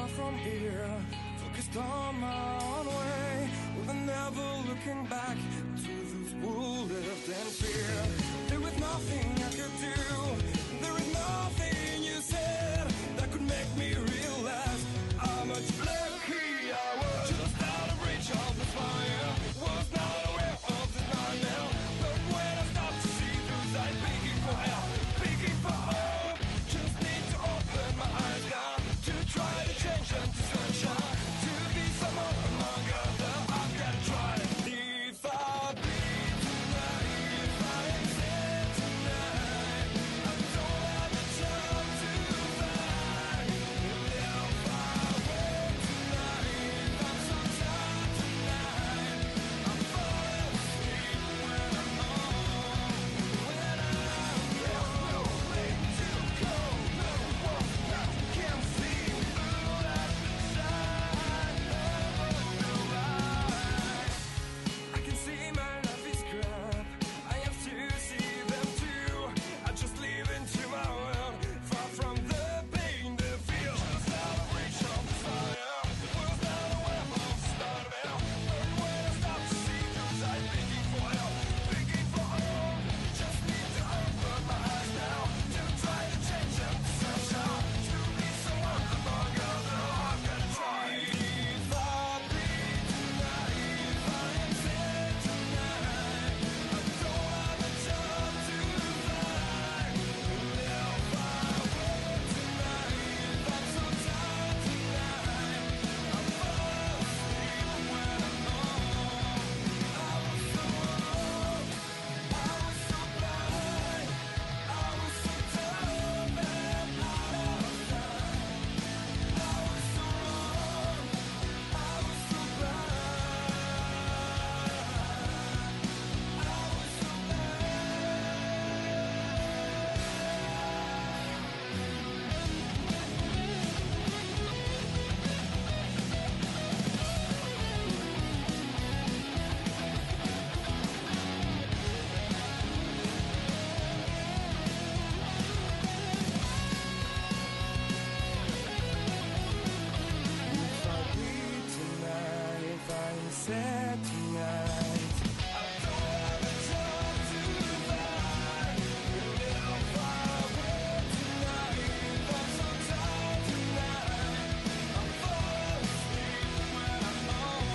far from here, focused on my own way, with never looking back to those who lived in fear. There was nothing I could do, there is nothing you said that could make me realize how much lucky I was. Just out of reach of the fire, was not aware of this nightmare. But when I stopped to see through sight, begging for help, begging for hope, just need to open my eyes now to try to change them to sunshine, to be someone among others. I've gotta try. If I bleed tonight, if I am sad tonight, I don't have the time to fight. If I wait tonight, I'm so tired tonight, I'm falling asleep when I'm home. When I'm gone, no way to go, no one that can see through that side of the light. I can see my life is crap, I have to see them too. I just live into my world, far from the pain, the fear. Just out of reach of the fire, was not aware of the start of it. But when I stop to see through sight, begging for help, begging for hope, just need to open my eyes now to try to change them to sunshine, to be someone among others. I've gotta try. If I bleed tonight, if I am sad tonight, I don't have the time to fight. If I wait tonight, I'm so tired tonight, I'm falling asleep when I'm home. I was so alone, I was so blind, I was so dumb and out of time. I was so wrong, I was so blind, I was so If I bleed tonight, if I am sad tonight, I don't have the time to fight. If I wait tonight, I'm so tired tonight, I'm falling asleep when I'm home.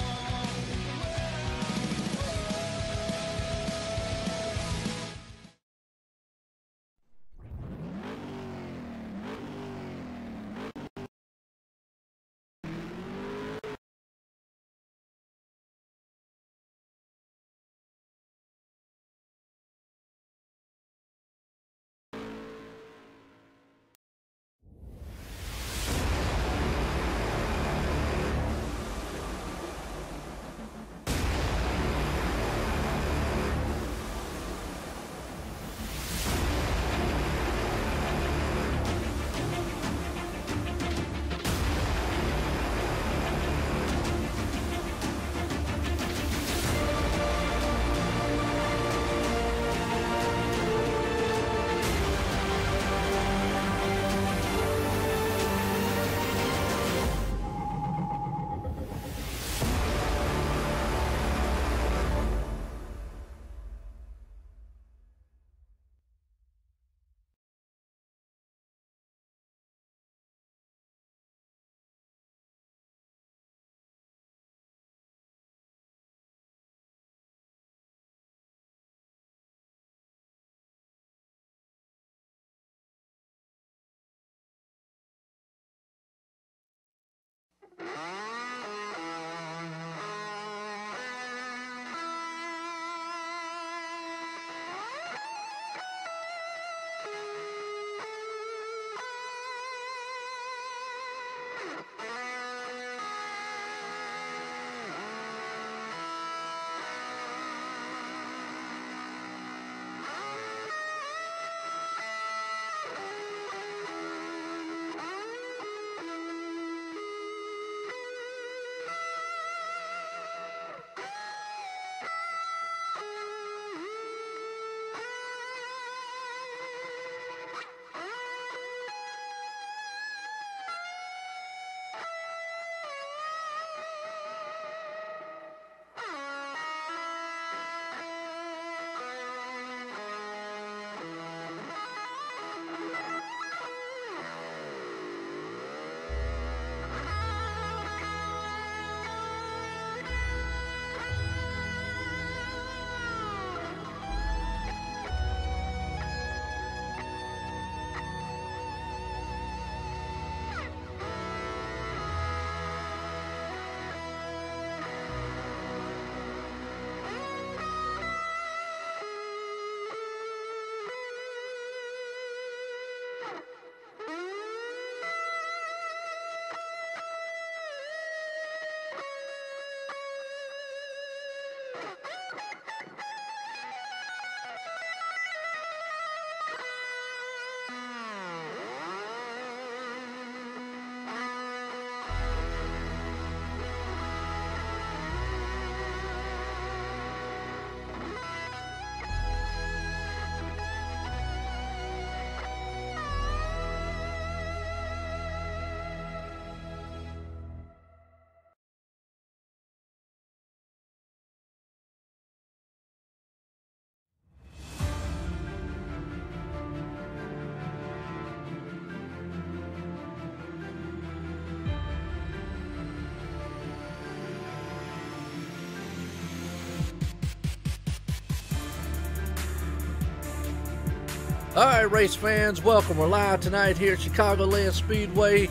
All right, race fans, welcome. We're live tonight here at Chicagoland Speedway,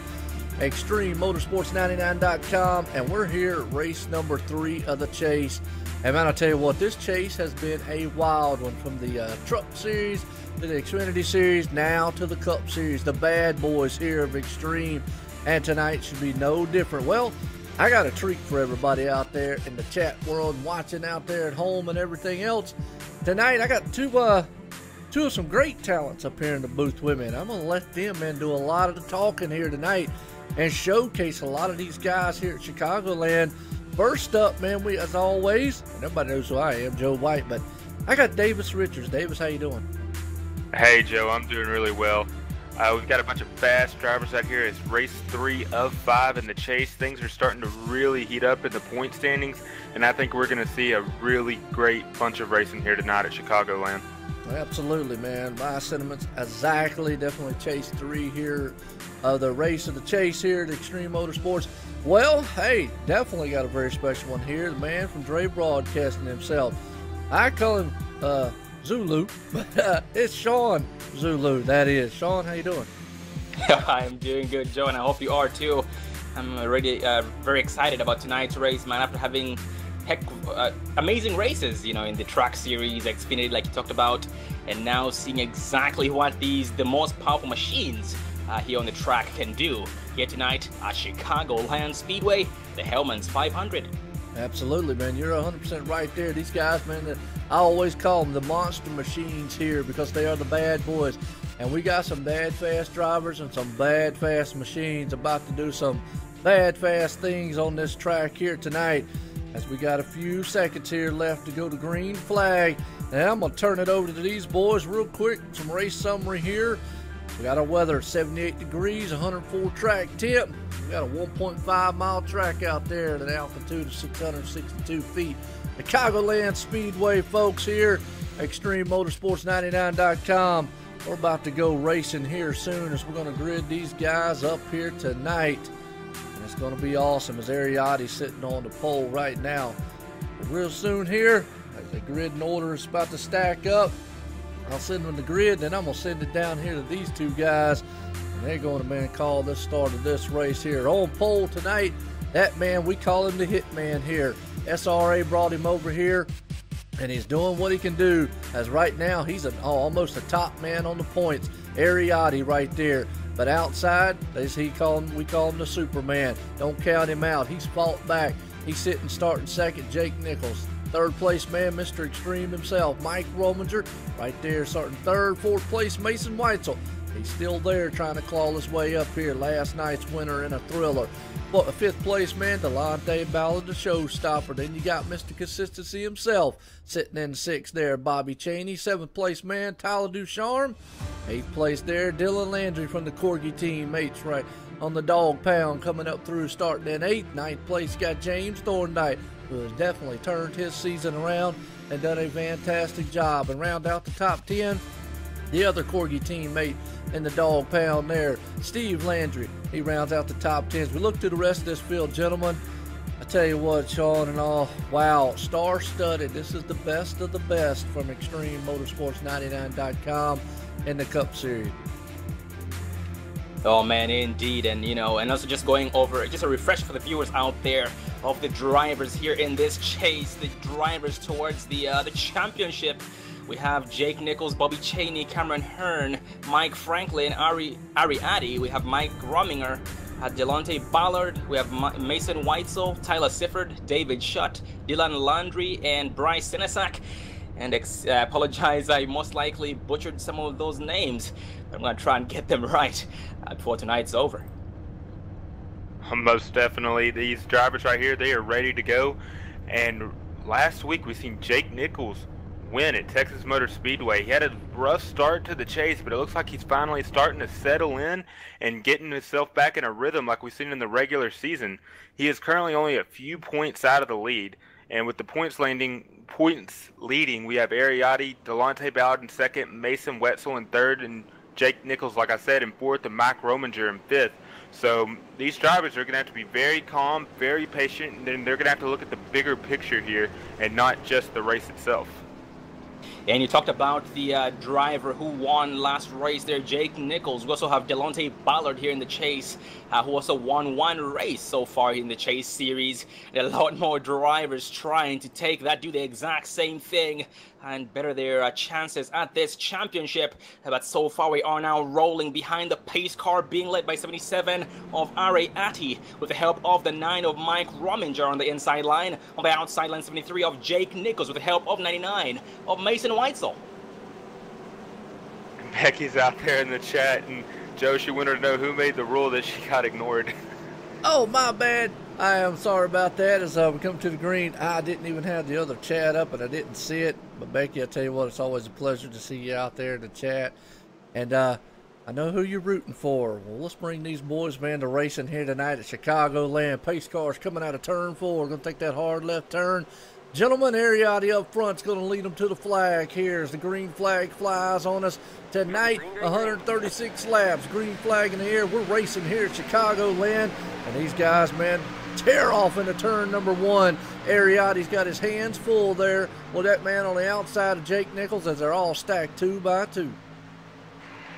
ExtremeMotorsports99.com, and we're here at race number 3 of the chase. And man, I'll tell you what, this chase has been a wild one, from the Truck Series to the Xfinity Series, now to the Cup Series. The bad boys here of Extreme, and tonight should be no different. Well, I got a treat for everybody out there in the chat world, watching out there at home and everything else. Tonight, I got two of some great talents up here in the booth with me, and I'm going to let them, man, do a lot of the talking here tonight and showcase a lot of these guys here at Chicagoland. First up, man, we, as always, and everybody knows who I am, Joe White, but I got Davis Richards. Davis, how you doing? Hey, Joe, I'm doing really well. We've got a bunch of fast drivers out here. It's race 3 of 5 in the chase. Things are starting to really heat up in the point standings, and I think we're going to see a really great bunch of racing here tonight at Chicagoland. Absolutely, man. My sentiments exactly. Definitely chase 3 here of the race of the chase here at Extreme Motorsports. Well, hey, definitely got a very special one here. The man from Dre Broadcasting himself. I call him Zulu, but it's Sean Zulu. That is. Sean, how you doing? I'm doing good, Joe, and I hope you are too. I'm already very excited about tonight's race, man. After having amazing races, you know, in the Truck Series, Xfinity, like you talked about, and now seeing exactly what the most powerful machines here on the track can do here tonight at Chicagoland Speedway, the Hellman's 500. Absolutely, man. You're 100% right there. These guys, man, I always call them the monster machines here because they are the bad boys. And we got some bad fast drivers and some bad fast machines about to do some bad fast things on this track here tonight, as we got a few seconds here left to go to green flag. And I'm going to turn it over to these boys real quick. Some race summary here. We got our weather, 78 degrees, 104 track temp. We got a 1.5 mile track out there at an altitude of 662 feet. Chicagoland Speedway, folks, here, ExtremeMotorsports99.com. We're about to go racing here soon, as we're going to grid these guys up here tonight. And it's going to be awesome, as Ariati's sitting on the pole right now. But real soon here, as the grid in order is about to stack up, I'll send them the grid, then I'm going to send it down here to these two guys. And they're going to, man, call this start of this race here. On pole tonight, that man, we call him the Hitman here. SRA brought him over here, and he's doing what he can do, as right now he's almost a top man on the points. Ariati right there. But outside, we call him the Superman. Don't count him out. He's fought back. He's sitting starting second, Jake Nichols. Third place man, Mr. Extreme himself, Mike Rominger, right there starting third. Fourth place, Mason Weitzel. He's still there trying to claw his way up here. Last night's winner in a thriller. But a fifth place man, Delonte Ballard, the showstopper. Then you got Mr. Consistency himself sitting in sixth there, Bobby Cheney. Seventh place man, Tyler Ducharme. Eighth place there, Dylan Landry from the Corgi team, mates right on the dog pound, coming up through starting in eighth. Ninth place got James Thorndike, who has definitely turned his season around and done a fantastic job. And round out the top 10, the other Corgi teammate in the dog pound there, Steve Landry. He rounds out the top 10. As we look to the rest of this field, gentlemen, I tell you what, Sean and all, wow, star-studded. This is the best of the best from ExtremeMotorsports99.com in the Cup Series. Oh man, indeed. And you know, and also just going over, just a refresh for the viewers out there of the drivers here in this chase, the drivers towards the championship. We have Jake Nichols, Bobby Cheney, Cameron Hearn, Mike Franklin, Ari Addy. We have Mike Rominger, Delonte Ballard. We have Mason Weitzel, Tyler Sifford, David Shutt, Dylan Landry, and Bryce Senesac. And apologize, I most likely butchered some of those names. I'm going to try and get them right before tonight's over. Most definitely. These drivers right here, they are ready to go. And last week we seen Jake Nichols win at Texas Motor Speedway. He had a rough start to the chase, but it looks like he's finally starting to settle in and getting himself back in a rhythm like we've seen in the regular season. He is currently only a few points out of the lead. And with the points leading, we have Ariati, Delonte Ballard in second, Mason Weitzel in third, and Jake Nichols, like I said, in fourth, and Mike Rominger in fifth. So these drivers are going to have to be very calm, very patient, and then they're going to have to look at the bigger picture here and not just the race itself. And you talked about the driver who won last race there, Jake Nichols. We also have Delonte Ballard here in the chase, who also won one race so far in the chase series. And a lot more drivers trying to do the exact same thing and better their chances at this championship. But so far we are now rolling behind the pace car being led by 77 of Ariati with the help of the 9 of Mike Rominger on the inside line. On the outside line, 73 of Jake Nichols with the help of 99 of Mason Weitzel. Becky's out there in the chat, and Joe, she wanted to know who made the rule that she got ignored. Oh, my bad. I am sorry about that. As we come to the green, I didn't even have the other chat up, and I didn't see it. But Becky, I tell you what, it's always a pleasure to see you out there in the chat. And I know who you're rooting for. Well, let's bring these boys, man, to racing here tonight at Chicagoland. Pace cars coming out of turn 4. We're going to take that hard left turn. Gentlemen, Ariati up front's going to lead them to the flag here as the green flag flies on us tonight. 136 laps, green flag in the air. We're racing here at Chicagoland, and these guys, man, tear off into turn number 1. Ariati's got his hands full there with that man on the outside of Jake Nichols as they're all stacked 2 by 2.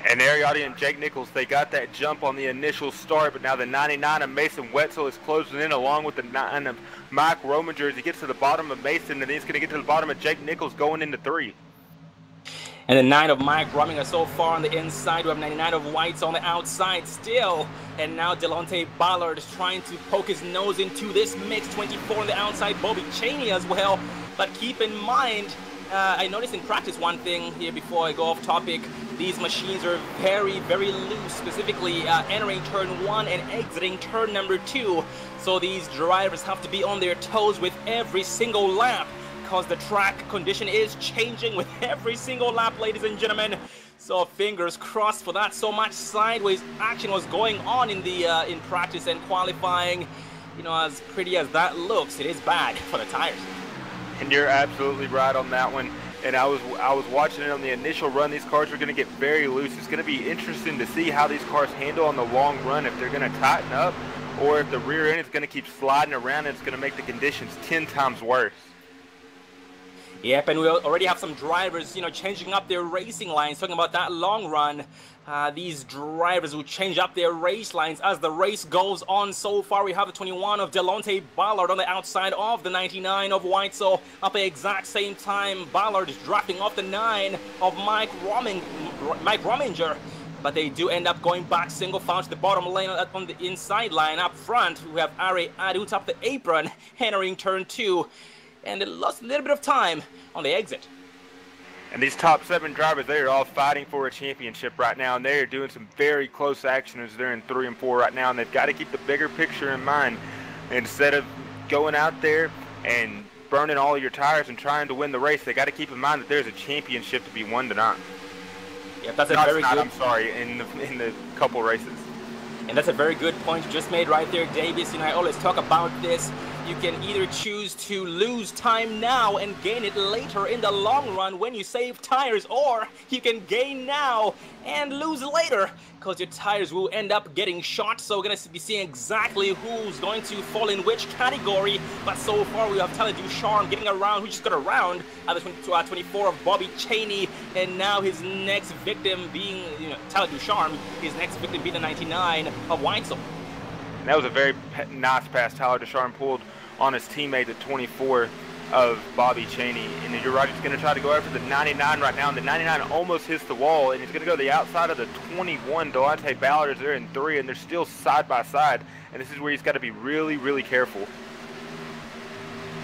And Ariati and Jake Nichols, they got that jump on the initial start, but now the 99 of Mason Wetzel is closing in along with the 9 of Mike Rominger as he gets to the bottom of Mason, and then he's going to get to the bottom of Jake Nichols going into 3. And the 9 of Mike Rominger so far on the inside. We have 99 of Whites on the outside still. And now Delonte Ballard is trying to poke his nose into this mix. 24 on the outside, Bobby Cheney as well. But keep in mind, I noticed in practice one thing here before I go off topic. These machines are very, very loose, specifically entering turn 1 and exiting turn number 2. So these drivers have to be on their toes with every single lap because the track condition is changing with every single lap, ladies and gentlemen. So fingers crossed for that. So much sideways action was going on in the in practice and qualifying. You know, as pretty as that looks, it is bad for the tires. And you're absolutely right on that one. And I was watching it on the initial run. These cars are going to get very loose. It's going to be interesting to see how these cars handle on the long run, if they're going to tighten up or if the rear end is going to keep sliding around and it's going to make the conditions 10 times worse. Yep, and we already have some drivers, you know, changing up their racing lines, talking about that long run. These drivers will change up their race lines as the race goes on. So far, we have the 21 of Delonte Ballard on the outside of the 99 of Weitzel. At the exact same time, Ballard is dropping off the 9 of Mike Rominger. But they do end up going back single file to the bottom lane on the inside line. Up front, we have Ari Adu top the apron, entering turn 2. And it lost a little bit of time on the exit. And these top 7 drivers, they are all fighting for a championship right now, and they are doing some very close action as they're in 3 and 4 right now, and they've got to keep the bigger picture in mind. Instead of going out there and burning all your tires and trying to win the race, they got to keep in mind that there's a championship to be won tonight. Yeah, that's a very good. I'm sorry, in the couple races. And that's a very good point you just made right there, Davis. And I always talk about this. You can either choose to lose time now and gain it later in the long run when you save tires, or you can gain now and lose later because your tires will end up getting shot. So we're going to be seeing exactly who's going to fall in which category. But so far we have Tyler Ducharme getting around, who just got around at the 24 of Bobby Cheney. And now his next victim being, Tyler Ducharme, his next victim being the 99 of Weitzel. And that was a very nice pass Tyler Ducharme pulled on his teammate, the 24 of Bobby Cheney. And you're right, he's going to try to go after the 99 right now. And the 99 almost hits the wall, and he's going to go to the outside of the 21. Delonte Ballard is there in 3, and they're still side by side. And this is where he's got to be really, really careful.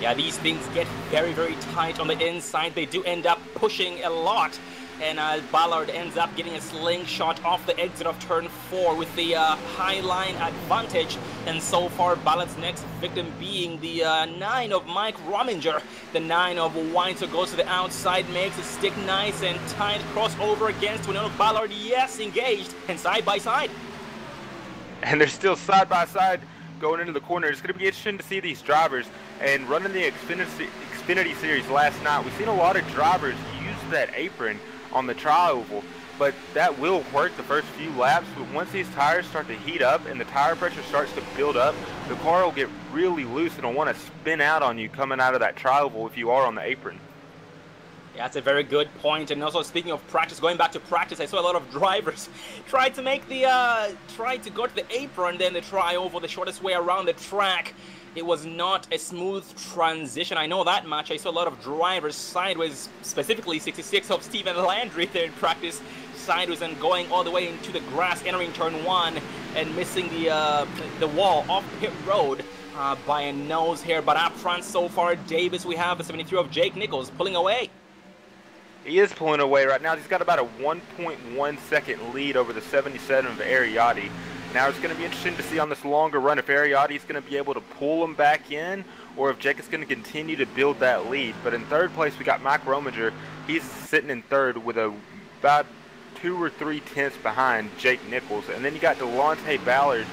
Yeah, these things get very, very tight on the inside. They do end up pushing a lot. And Ballard ends up getting a slingshot off the exit of turn 4 with the high line advantage. And so far, Ballard's next victim being the 9 of Mike Rominger. The 9 of Weitzel goes to the outside, makes it stick nice and tight. Crossover against 21 of Ballard. Yes, engaged and side by side. And they're still side by side going into the corner. It's going to be interesting to see these drivers. And running the Xfinity Series last night, we've seen a lot of drivers use that apron on the tri-oval, but that will work the first few laps. But once these tires start to heat up and the tire pressure starts to build up, the car will get really loose and it'll want to spin out on you coming out of that tri-oval if you are on the apron. Yeah, that's a very good point. And also, speaking of practice, going back to practice, I saw a lot of drivers try to make the try to go to the apron, then they try over the shortest way around the track. It was not a smooth transition. I know that much. I saw a lot of drivers sideways, specifically 66 of Stephen Landry there in practice, sideways and going all the way into the grass, entering turn 1 and missing the wall off pit road by a nose here. But up front so far, Davis, we have the 73 of Jake Nichols pulling away. He is pulling away right now. He's got about a 1.1 second lead over the 77 of Ariotti. Now it's going to be interesting to see on this longer run if Ariotti's going to be able to pull him back in, or if Jake is going to continue to build that lead. But in third place, we got Mike Rominger. He's sitting in third with about 2 or 3 tenths behind Jake Nichols. And then you got Delonte Ballard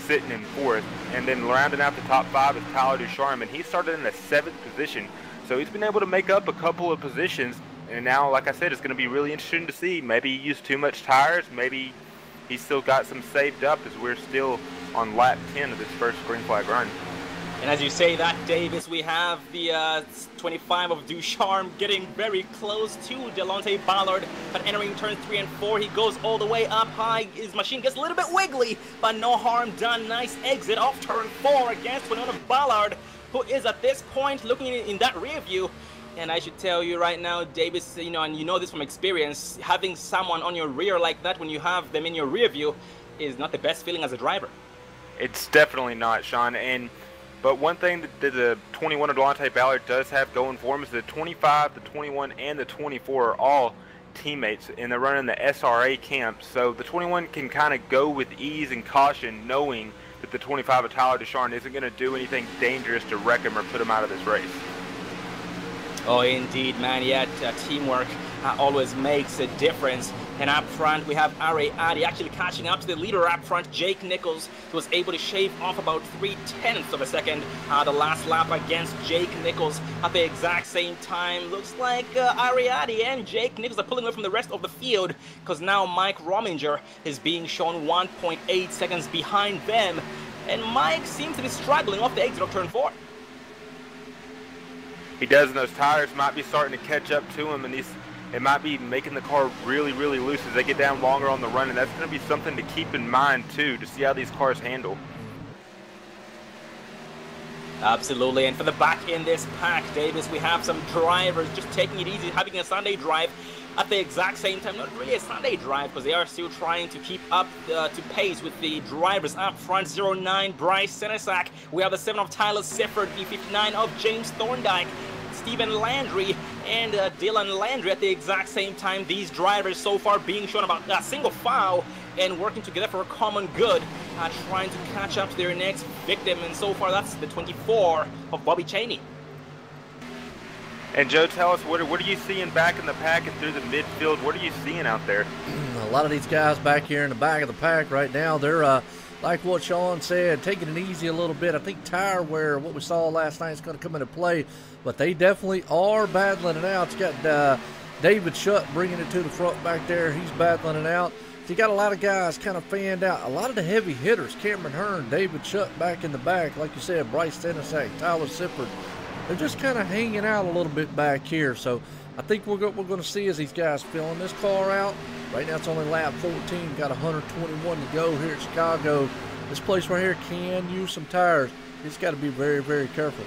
sitting in fourth. And then rounding out the top 5 is Tyler Ducharme, and he started in the 7th position. So he's been able to make up a couple of positions. And now, like I said, it's going to be really interesting to see. Maybe he used too much tires. Maybe he's still got some saved up as we're still on lap 10 of this first green flag run. And as you say that, Davis, we have the 25 of Ducharme getting very close to Delonte Ballard, but entering turns 3 and 4, he goes all the way up high. His machine gets a little bit wiggly, but no harm done. Nice exit off turn 4 against 21 of Ballard, who is at this point looking in that rear view. And I should tell you right now, Davis, you know, and you know this from experience, having someone on your rear like that when you have them in your rear view is not the best feeling as a driver. It's definitely not, Sean. But one thing that the 21 of Delonte Ballard does have going for him is the 25, the 21, and the 24 are all teammates, and they're running the SRA camp. So the 21 can kind of go with ease and caution, knowing that the 25 of Tyler Ducharme isn't going to do anything dangerous to wreck him or put him out of this race. Oh, indeed, man. Yeah, teamwork always makes a difference. And up front, we have Ariati actually catching up to the leader up front, Jake Nichols, who was able to shave off about 3/10 of a second the last lap against Jake Nichols at the exact same time. Looks like Ariati and Jake Nichols are pulling away from the rest of the field, because now Mike Rominger is being shown 1.8 seconds behind them. And Mike seems to be struggling off the exit of turn 4. He does, and those tires might be starting to catch up to him, and it might be making the car really, really loose as they get down longer on the run, and that's going to be something to keep in mind, too, to see how these cars handle. Absolutely, and for the back in this pack, Davis, we have some drivers just taking it easy, having a Sunday drive at the exact same time. Not really a Sunday drive, because they are still trying to keep up to pace with the drivers up front. 09 Bryce Senesac. We have the 7 of Tyler Sifford, the 59 of James Thorndike, Stephen Landry, and Dylan Landry at the exact same time. These drivers so far being shown about a single file and working together for a common good, trying to catch up to their next victim. And so far, that's the 24 of Bobby Cheney. And Joe, tell us, what are you seeing back in the pack and through the midfield? What are you seeing out there? A lot of these guys back here in the back of the pack right now, they're like what Sean said, taking it easy a little bit. I think tire wear, what we saw last night, is going to come into play, but they definitely are battling it out. You got David Shutt bringing it to the front back there. He's battling it out. So you got a lot of guys kind of fanned out. A lot of the heavy hitters, Cameron Hearn, David Shutt back in the back, like you said, Bryce Senesac, Tyler Sifford. They're just kind of hanging out a little bit back here. So I think what we're going to see is these guys filling this car out. Right now it's only lap 14. Got 121 to go here at Chicago. This place right here can use some tires. You just got to be very, very careful.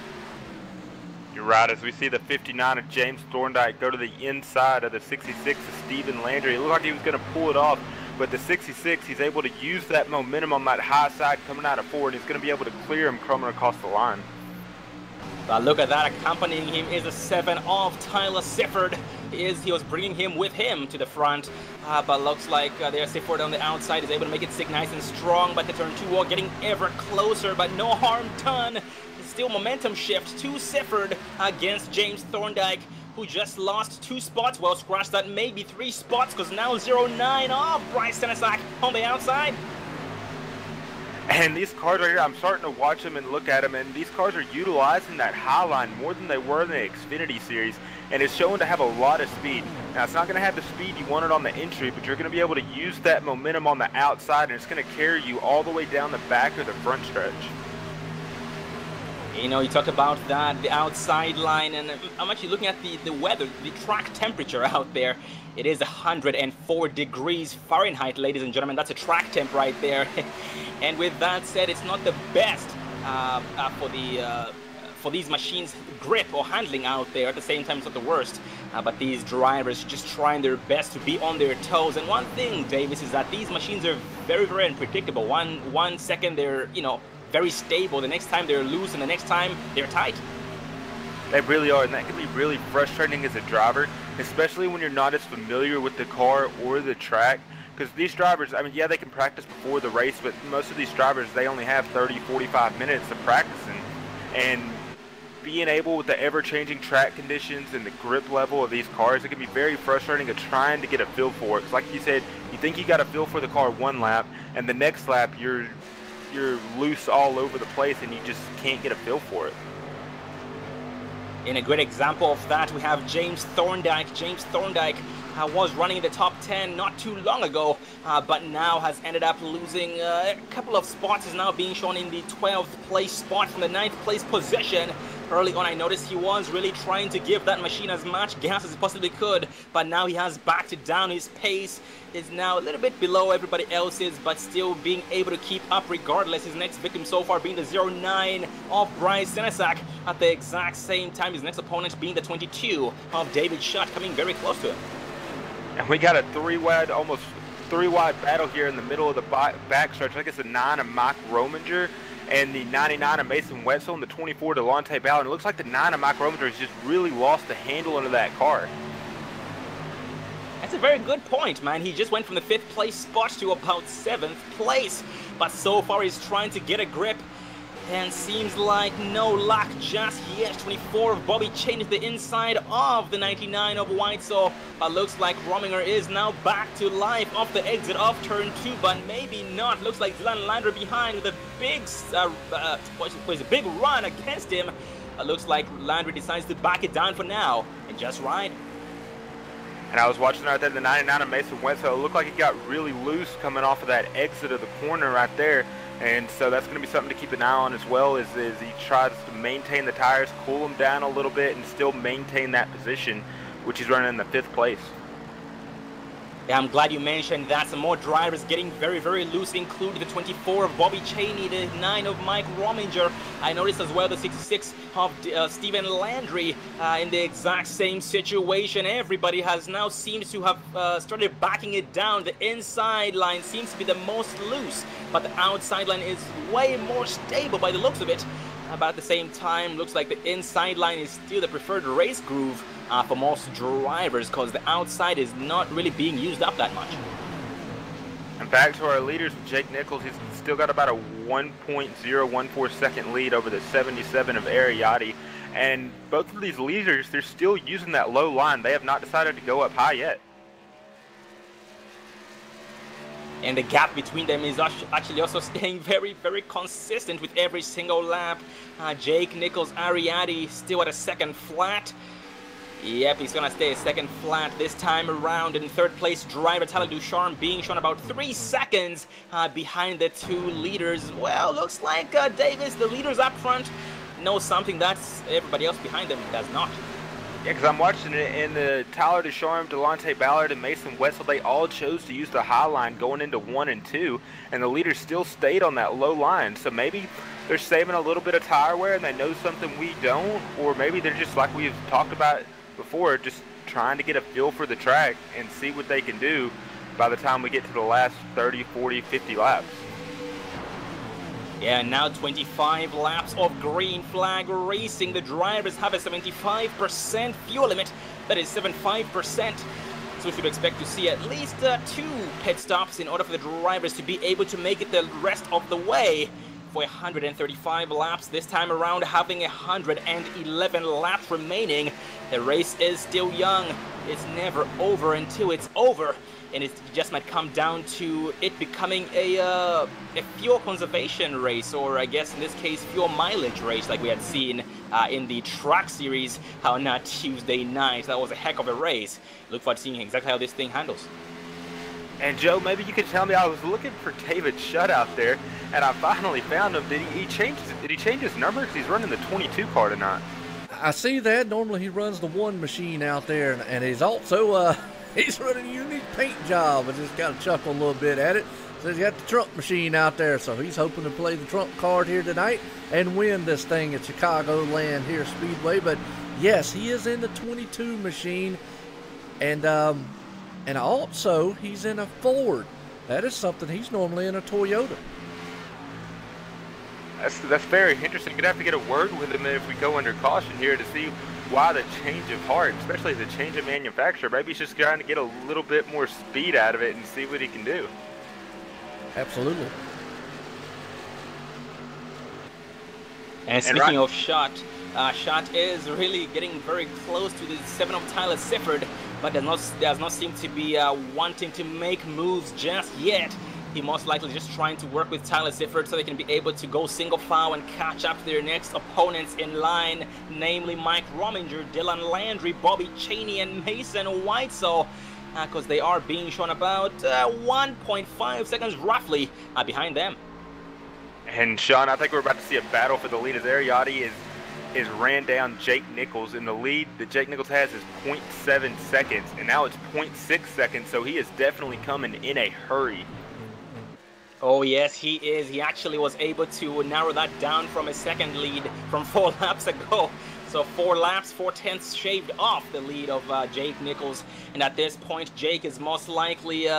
You're right. As we see the 59 of James Thorndike go to the inside of the 66 of Stephen Landry. It looked like he was going to pull it off, but the 66, he's able to use that momentum on that high side coming out of forward. He's going to be able to clear him coming across the line. But look at that, accompanying him is a 7 of Tyler Sifford. He was bringing him with him to the front, but looks like there's Sifford on the outside is able to make it stick nice and strong, but the turn 2 wall getting ever closer, but no harm done. Still momentum shift to Sifford against James Thorndike, who just lost 2 spots. Well, scratch that, maybe 3 spots, because now 09 of Bryce Senesac on the outside. And these cars right here, I'm starting to watch them and look at them, and these cars are utilizing that high line more than they were in the Xfinity Series, and it's showing to have a lot of speed. Now, it's not going to have the speed you wanted on the entry, but you're going to be able to use that momentum on the outside, and it's going to carry you all the way down the back or the front stretch. You know, you talk about that, the outside line, and I'm actually looking at the weather, the track temperature out there. It is 104 degrees Fahrenheit, ladies and gentlemen. That's a track temp right there. And with that said, it's not the best for these machines' grip or handling out there. At the same time, it's not the worst. But these drivers just trying their best to be on their toes. And one thing, Davis, is that these machines are very, very unpredictable. One second they're, you know, very stable, the next time they're loose, and the next time they're tight. They really are, and that can be really frustrating as a driver, especially when you're not as familiar with the car or the track. Because these drivers, I mean, yeah, they can practice before the race, but most of these drivers, they only have 30, 45 minutes of practicing. And being able, with the ever-changing track conditions and the grip level of these cars, it can be very frustrating of trying to get a feel for it. Because like you said, you think you got a feel for the car one lap, and the next lap you're loose all over the place and you just can't get a feel for it. In a great example of that, we have James Thorndike. James Thorndike was running in the top 10 not too long ago, but now has ended up losing a couple of spots. Is now being shown in the 12th place spot from the 9th place position. Early on, I noticed he was really trying to give that machine as much gas as he possibly could, but now he has backed it down. His pace is now a little bit below everybody else's, but still being able to keep up regardless. His next victim so far being the 09 of Bryce Senesac. At the exact same time, his next opponent being the 22 of David Shutt, coming very close to him. And we got a almost three-wide battle here in the middle of the backstretch. I think it's the 9 of Mike Rominger and the 99 of Mason Wetzel and the 24 Delonte Ballard. It looks like the 9 of Mike Rominger has just really lost the handle under that car. That's a very good point, man. He just went from the 5th place spot to about 7th place. But so far he's trying to get a grip, and seems like no luck just yet. 24 of Bobby Chain is the inside of the 99 of White, so looks like Rominger is now back to life off the exit of turn 2, but maybe not. Looks like Dylan Landry behind with a big run against him. Looks like Landry decides to back it down for now and just ride. And I was watching right there, the 99 of Mason Wetzel. It looked like he got really loose coming off of that exit of the corner right there. And so that's going to be something to keep an eye on as well, as he tries to maintain the tires, cool them down a little bit, and still maintain that position, which he's running in the 5th place. Yeah, I'm glad you mentioned that. Some more drivers getting very, very loose, including the 24 of Bobby Cheney, the 9 of Mike Rominger. I noticed as well the 66 of Stephen Landry in the exact same situation. Everybody seems to have started backing it down. The inside line seems to be the most loose, but the outside line is way more stable by the looks of it. But at the same time, looks like the inside line is still the preferred race groove for most drivers, because the outside is not really being used up that much. And back to our leaders, Jake Nichols, he's still got about a 1.014 second lead over the 77 of Ariati. And both of these leaders, they're still using that low line. They have not decided to go up high yet. And the gap between them is actually also staying very, very consistent with every single lap. Jake Nichols, Ariati still at a 2nd flat. Yep, he's gonna stay a 2nd flat this time around. In 3rd place, driver Tyler Ducharme being shown about 3 seconds behind the 2 leaders. Well, looks like Davis, the leaders up front, knows something that everybody else behind them does not. Yeah, because I'm watching it, and the Tyler Ducharme, Delonte Ballard, and Mason Wetzel, they all chose to use the high line going into 1 and 2, and the leaders still stayed on that low line. So maybe they're saving a little bit of tire wear and they know something we don't, or maybe they're just, like we've talked about before, just trying to get a feel for the track and see what they can do by the time we get to the last 30, 40, 50 laps. Yeah, now 25 laps of green flag racing. The drivers have a 75% fuel limit. That is 75%. So we should expect to see at least 2 pit stops in order for the drivers to be able to make it the rest of the way for 135 laps. This time around, having 111 laps remaining. The race is still young. It's never over until it's over. And it just might come down to it becoming a fuel conservation race, or I guess in this case fuel mileage race, like we had seen in the track series on Tuesday night. That was a heck of a race. Look forward to seeing exactly how this thing handles. And Joe, maybe you could tell me, I was looking for David Shutt out there, and I finally found him. Did he change his number? Because he's running the 22 car tonight. I see that. Normally he runs the 1 machine out there, and he's also he's running a unique paint job. I just got to chuckle a little bit at it. So he's got the trump machine out there, so he's hoping to play the trump card here tonight and win this thing at Chicagoland here Speedway. But yes, he is in the 22 machine, and also he's in a Ford. That is something he's normally in a Toyota. That's very interesting. You're gonna have to get a word with him if we go under caution here to see why the change of heart, especially the change of manufacturer. Maybe he's just trying to get a little bit more speed out of it and see what he can do. Absolutely. And speaking of Shutt, Shutt is really getting very close to the 7 of Tyler Sifford, but does not seem to be wanting to make moves just yet. He most likely just trying to work with Tyler Sifford so they can be able to go single file and catch up to their next opponents in line, namely Mike Rominger, Dylan Landry, Bobby Cheney, and Mason Whitesell, because they are being shown about 1.5 seconds roughly behind them. And Sean, I think we're about to see a battle for the lead as Ariati is ran down Jake Nichols, and the lead that Jake Nichols has is 0.7 seconds, and now it's 0.6 seconds, so he is definitely coming in a hurry. Oh yes, he is. He actually was able to narrow that down from a second lead from 4 laps ago. So 4 laps, 4/10 shaved off the lead of Jake Nichols. And at this point, Jake is most likely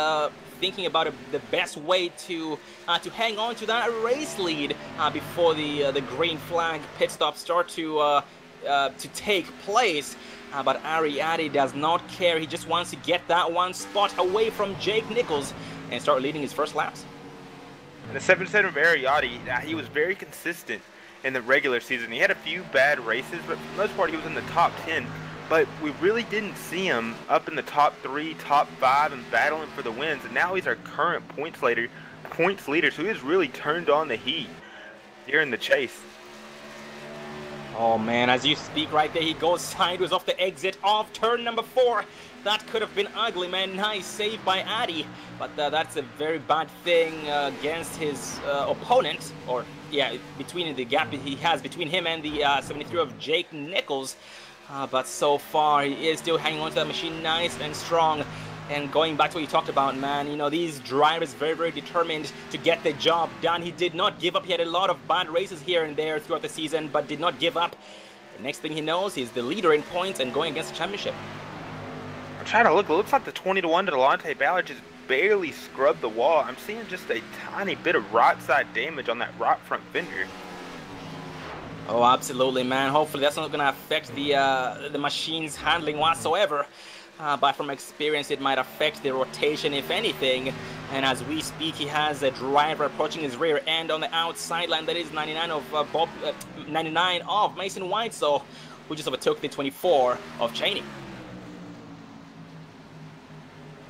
thinking about the best way to hang on to that race lead before the green flag pit stops start to take place. But Ariati does not care. He just wants to get that 1 spot away from Jake Nichols and start leading his first laps. And the 7-7 of Ariati, he was very consistent in the regular season. He had a few bad races, but for the most part he was in the top 10. But we really didn't see him up in the top 3, top 5, and battling for the wins. And now he's our current points leader, so he has really turned on the heat here in the chase. Oh man, as you speak right there, he goes sideways off the exit of turn number 4. That could have been ugly, man. Nice save by Addy, but that's a very bad thing against his opponent, or yeah, between the gap he has between him and the 73 of Jake Nichols. But so far, he is still hanging on to that machine nice and strong. And going back to what you talked about, man, you know, these drivers very, very determined to get the job done. He did not give up. He had a lot of bad races here and there throughout the season, but did not give up. The next thing he knows, he's the leader in points and going against the championship. I'm trying to look. It looks like the 20-1 to Delonte Ballard just barely scrubbed the wall. I'm seeing just a tiny bit of right side damage on that right front fender. Oh, absolutely, man. Hopefully that's not going to affect the machine's handling whatsoever. But from experience, it might affect the rotation, if anything. And as we speak, he has a driver approaching his rear end on the outside line. That is 99 of Mason Whitesell, who just overtook the 24 of Cheney.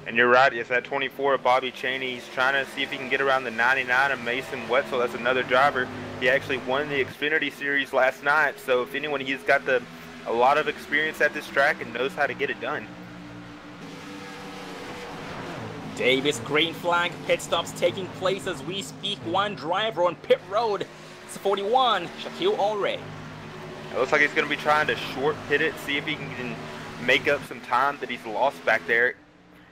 And you're right, yes, that 24 of Bobby Cheney, he's trying to see if he can get around the 99 of Mason Whitesell. That's another driver. He actually won the Xfinity Series last night, so if anyone, he's got a lot of experience at this track and knows how to get it done. Davis green flag pit stops taking place as we speak. 1 driver on pit road. It's 41, Shaquille O'Reilly. It looks like he's going to be trying to short pit it, see if he can make up some time that he's lost back there,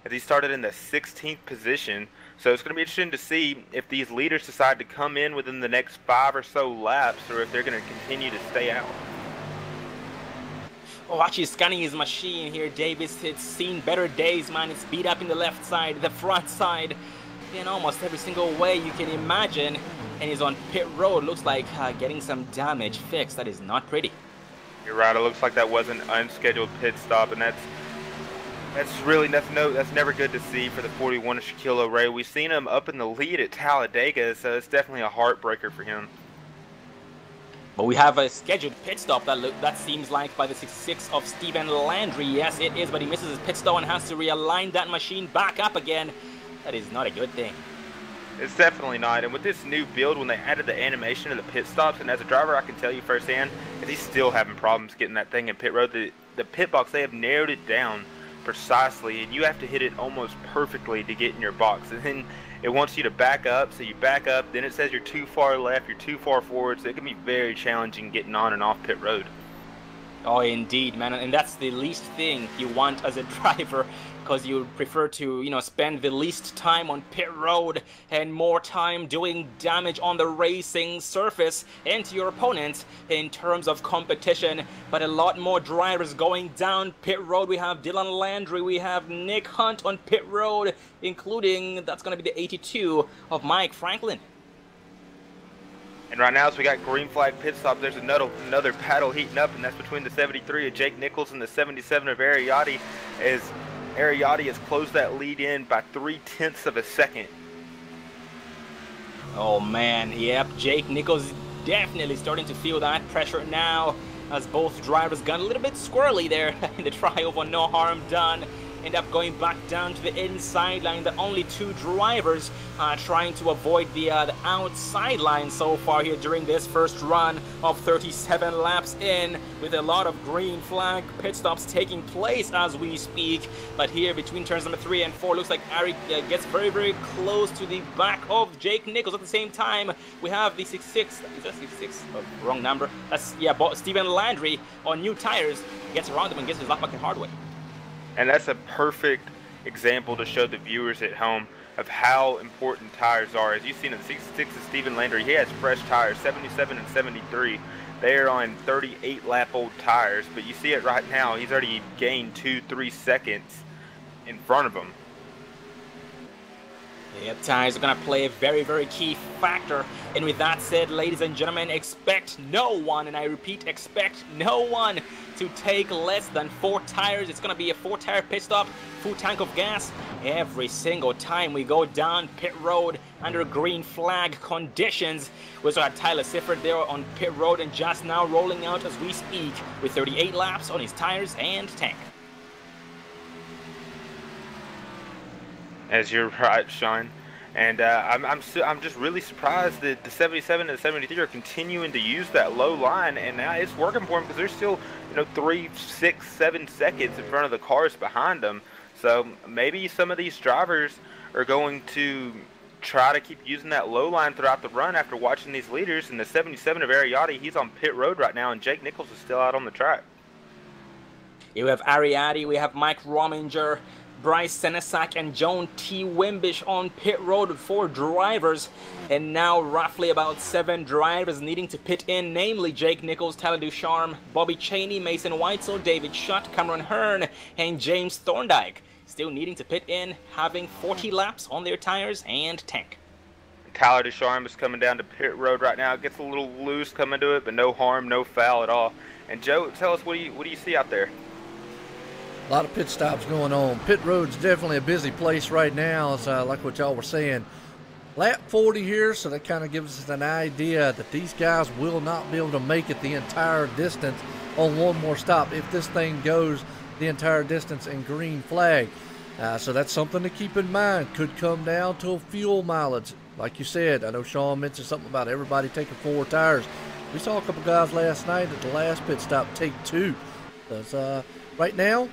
as he started in the 16th position. So it's going to be interesting to see if these leaders decide to come in within the next 5 or so laps, or if they're going to continue to stay out. Oh, actually scanning his machine here, Davis. It's seen better days, man. It's beat up in the left side, the front side, in almost every single way you can imagine. And he's on pit road. Looks like getting some damage fixed. That is not pretty. You're right. It looks like that was an unscheduled pit stop, and that's never good to see for the 41 of Shaquille O'Reilly. We've seen him up in the lead at Talladega, so it's definitely a heartbreaker for him. But we have a scheduled pit stop that seems like by the 66 of Stephen Landry. Yes, it is, but he misses his pit stop and has to realign that machine back up again. That is not a good thing. It's definitely not. And with this new build, when they added the animation of the pit stops, and as a driver, I can tell you firsthand, he's still having problems getting that thing in pit road. The pit box, they have narrowed it down precisely, and you have to hit it almost perfectly to get in your box. And then it wants you to back up, so you back up, then it says you're too far left, you're too far forward, so it can be very challenging getting on and off pit road. Oh, indeed, man, and that's the least thing you want as a driver, because you prefer to, you know, spend the least time on pit road and more time doing damage on the racing surface and to your opponent in terms of competition. But a lot more drivers going down pit road. We have Dylan Landry, we have Nick Hunt on pit road, including, that's going to be the 82 of Mike Franklin. And right now, so we got green flag pit stop. There's another battle heating up, and that's between the 73 of Jake Nichols and the 77 of Ariotti, as Ariotti has closed that lead in by 0.3 of a second. Oh man, yep, Jake Nichols definitely starting to feel that pressure now, as both drivers got a little bit squirrely there in the try over no harm done. End up going back down to the inside line. The only two drivers trying to avoid the outside line so far here during this first run of 37 laps in, with a lot of green flag pit stops taking place as we speak. But here between turns number 3 and 4, looks like Ari gets very, very close to the back of Jake Nichols. At the same time, we have the 66, is that 66? Oh, wrong number. That's, yeah, Stephen Landry on new tires, gets around him and gets his lap back the hard way. And that's a perfect example to show the viewers at home of how important tires are. As you've seen in the 66 of Stephen Landry, he has fresh tires, 77 and 73. They are on 38-lap-old tires, but you see it right now. He's already gained 2-3 seconds in front of him. Yeah, tires are going to play a very, very key factor. And with that said, ladies and gentlemen, expect no one, and I repeat, expect no one to take less than 4 tires. It's going to be a 4-tire pit stop, full tank of gas every single time we go down pit road under green flag conditions. We also had Tyler Sifford there on pit road and just now rolling out as we speak with 38 laps on his tires and tank. As you're right, Sean, and I'm just really surprised that the 77 and the 73 are continuing to use that low line, and now it's working for them because they're still, you know, 3, 6, 7 seconds in front of the cars behind them. So maybe some of these drivers are going to try to keep using that low line throughout the run after watching these leaders. And the 77 of Ariotti, he's on pit road right now, and Jake Nichols is still out on the track. You have Ariotti, we have Mike Rominger, Bryce Senesac and Joan T. Wimbish on pit road with 4 drivers, and now roughly about 7 drivers needing to pit in, namely Jake Nichols, Tyler Ducharme, Bobby Cheney, Mason Weitzel, David Schutt, Cameron Hearn, and James Thorndike still needing to pit in, having 40 laps on their tires and tank. Tyler Ducharme is coming down to pit road right now. It gets a little loose coming to it, but no harm, no foul at all. And Joe, tell us, what do you see out there? A lot of pit stops going on. Pit road's definitely a busy place right now, as like what y'all were saying. Lap 40 here, so that kind of gives us an idea that these guys will not be able to make it the entire distance on one more stop if this thing goes the entire distance in green flag. So that's something to keep in mind. Could come down to a fuel mileage. Like you said, I know Sean mentioned something about everybody taking 4 tires. We saw a couple guys last night at the last pit stop take 2. Because right now,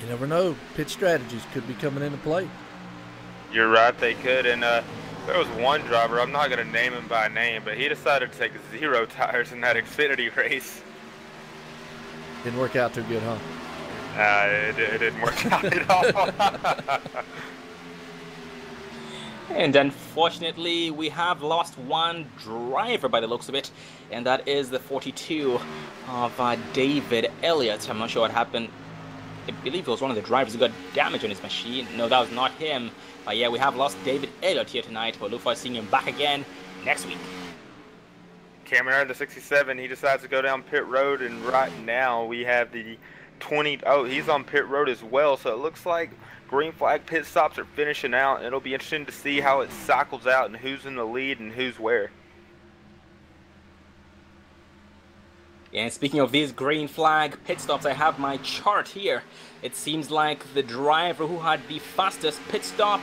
you never know. Pit strategies could be coming into play. You're right, they could. And there was one driver, I'm not going to name him by name, but he decided to take 0 tires in that Xfinity race. Didn't work out too good, huh? It didn't work out at all. And unfortunately, we have lost one driver by the looks of it, and that is the 42 of David Elliott. I'm not sure what happened. I believe it was one of the drivers who got damage on his machine. No, that was not him. But yeah, we have lost David Elliott here tonight, but look forward to seeing him back again next week. Cameron Aaron, the 67, he decides to go down pit road, and right now we have the 20. Oh, he's on pit road as well, so it looks like green flag pit stops are finishing out, and it'll be interesting to see how it cycles out and who's in the lead and who's where. And speaking of these green flag pit stops, I have my chart here. It seems like the driver who had the fastest pit stop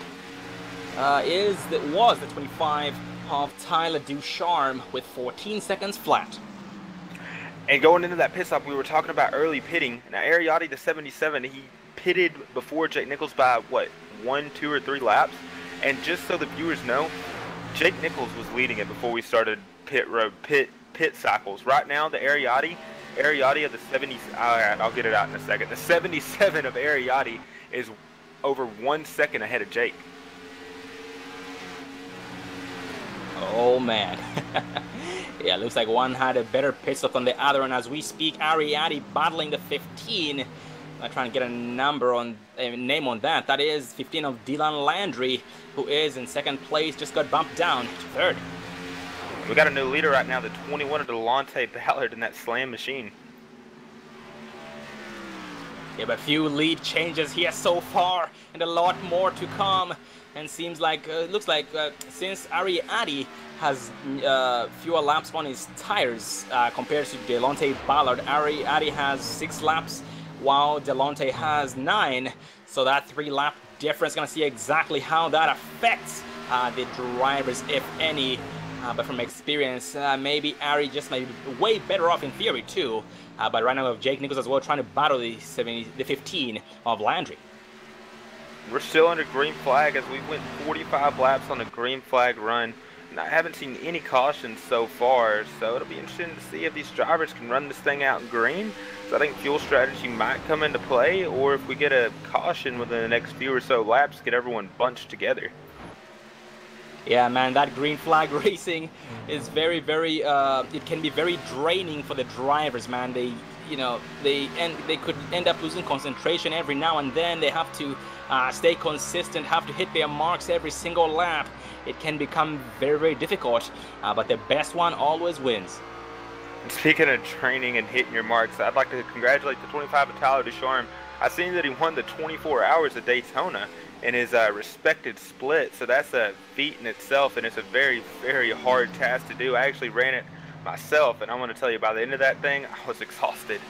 was the 25 of Tyler Ducharme with 14 seconds flat. And going into that pit stop, we were talking about early pitting. Now, Ariotti, the 77, he pitted before Jake Nichols by, what, 1, 2, or 3 laps? And just so the viewers know, Jake Nichols was leading it before we started pit cycles. Right now, the Ariati of the 70, alright, I'll get it out in a second. The 77 of Ariati is over 1 second ahead of Jake. Oh man. Yeah, looks like one had a better pit stop than the other, and as we speak, Ariati battling the 15. I'm trying to get a number on a name on that. That is 15 of Dylan Landry, who is in second place, just got bumped down to third. We got a new leader right now, the 21 of Delonte Ballard in that slam machine. Yeah, but few lead changes here so far, and a lot more to come. And seems like, looks like since Ariati has fewer laps on his tires compared to Delonte Ballard, Ariati has 6 laps while Delonte has 9. So that 3-lap difference, gonna see exactly how that affects the drivers, if any. But from experience, maybe Ari just might be way better off in theory too. But right now we have Jake Nichols as well trying to battle the 15 of Landry. We're still under green flag as we went 45 laps on a green flag run. And I haven't seen any cautions so far, so it'll be interesting to see if these drivers can run this thing out in green. So I think fuel strategy might come into play, or if we get a caution within the next few or so laps, get everyone bunched together. Yeah, man, that green flag racing is very, it can be very draining for the drivers, man. They could end up losing concentration every now and then. They have to stay consistent, have to hit their marks every single lap. It can become very, very difficult, but the best one always wins. Speaking of training and hitting your marks, I'd like to congratulate the 25 of Tyler Ducharme. I've seen that he won the 24 hours of Daytona in his respected split, so that's a feat in itself, and it's a very, very hard task to do. I actually ran it myself, and I want to tell you, by the end of that thing, I was exhausted.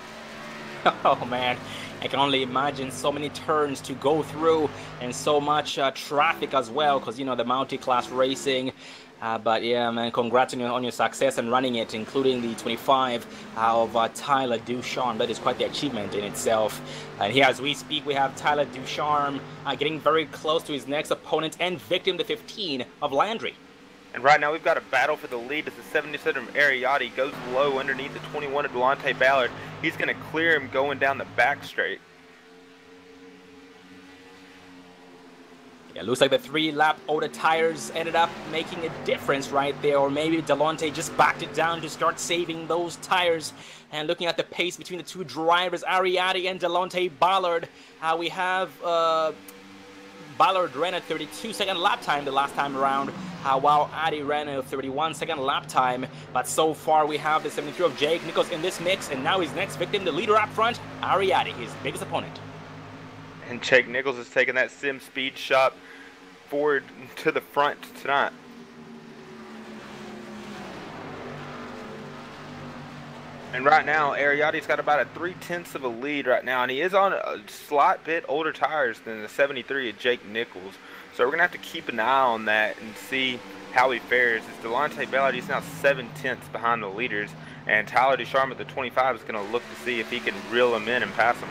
Oh man, I can only imagine so many turns to go through and so much traffic as well, because you know the multi-class racing. But yeah, man, congrats on your success and running it, including the 25 of Tyler Ducharme. That is quite the achievement in itself. And here as we speak, we have Tyler Ducharme getting very close to his next opponent and victim, the 15 of Landry. And right now we've got a battle for the lead as the 77 of Ariati goes low underneath the 21 of Delonte Ballard. He's going to clear him going down the back straight. Yeah, looks like the 3-lap older tires ended up making a difference right there, or maybe Delonte just backed it down to start saving those tires. And looking at the pace between the two drivers, Ariati and Delonte Ballard, we have Ballard ran a 32-second lap time the last time around, while Adi ran a 31-second lap time. But so far we have the 73 of Jake Nichols in this mix, and now his next victim, the leader up front, Ariati, his biggest opponent. And Jake Nichols is taking that sim speed shot forward to the front tonight. And right now, Ariati's got about a 3/10 of a lead right now, and he is on a slight bit older tires than the 73 of Jake Nichols. So we're going to have to keep an eye on that and see how he fares. As Delonte Ballard, he's now 7/10 behind the leaders, and Tyler Ducharme at the 25 is going to look to see if he can reel him in and pass him.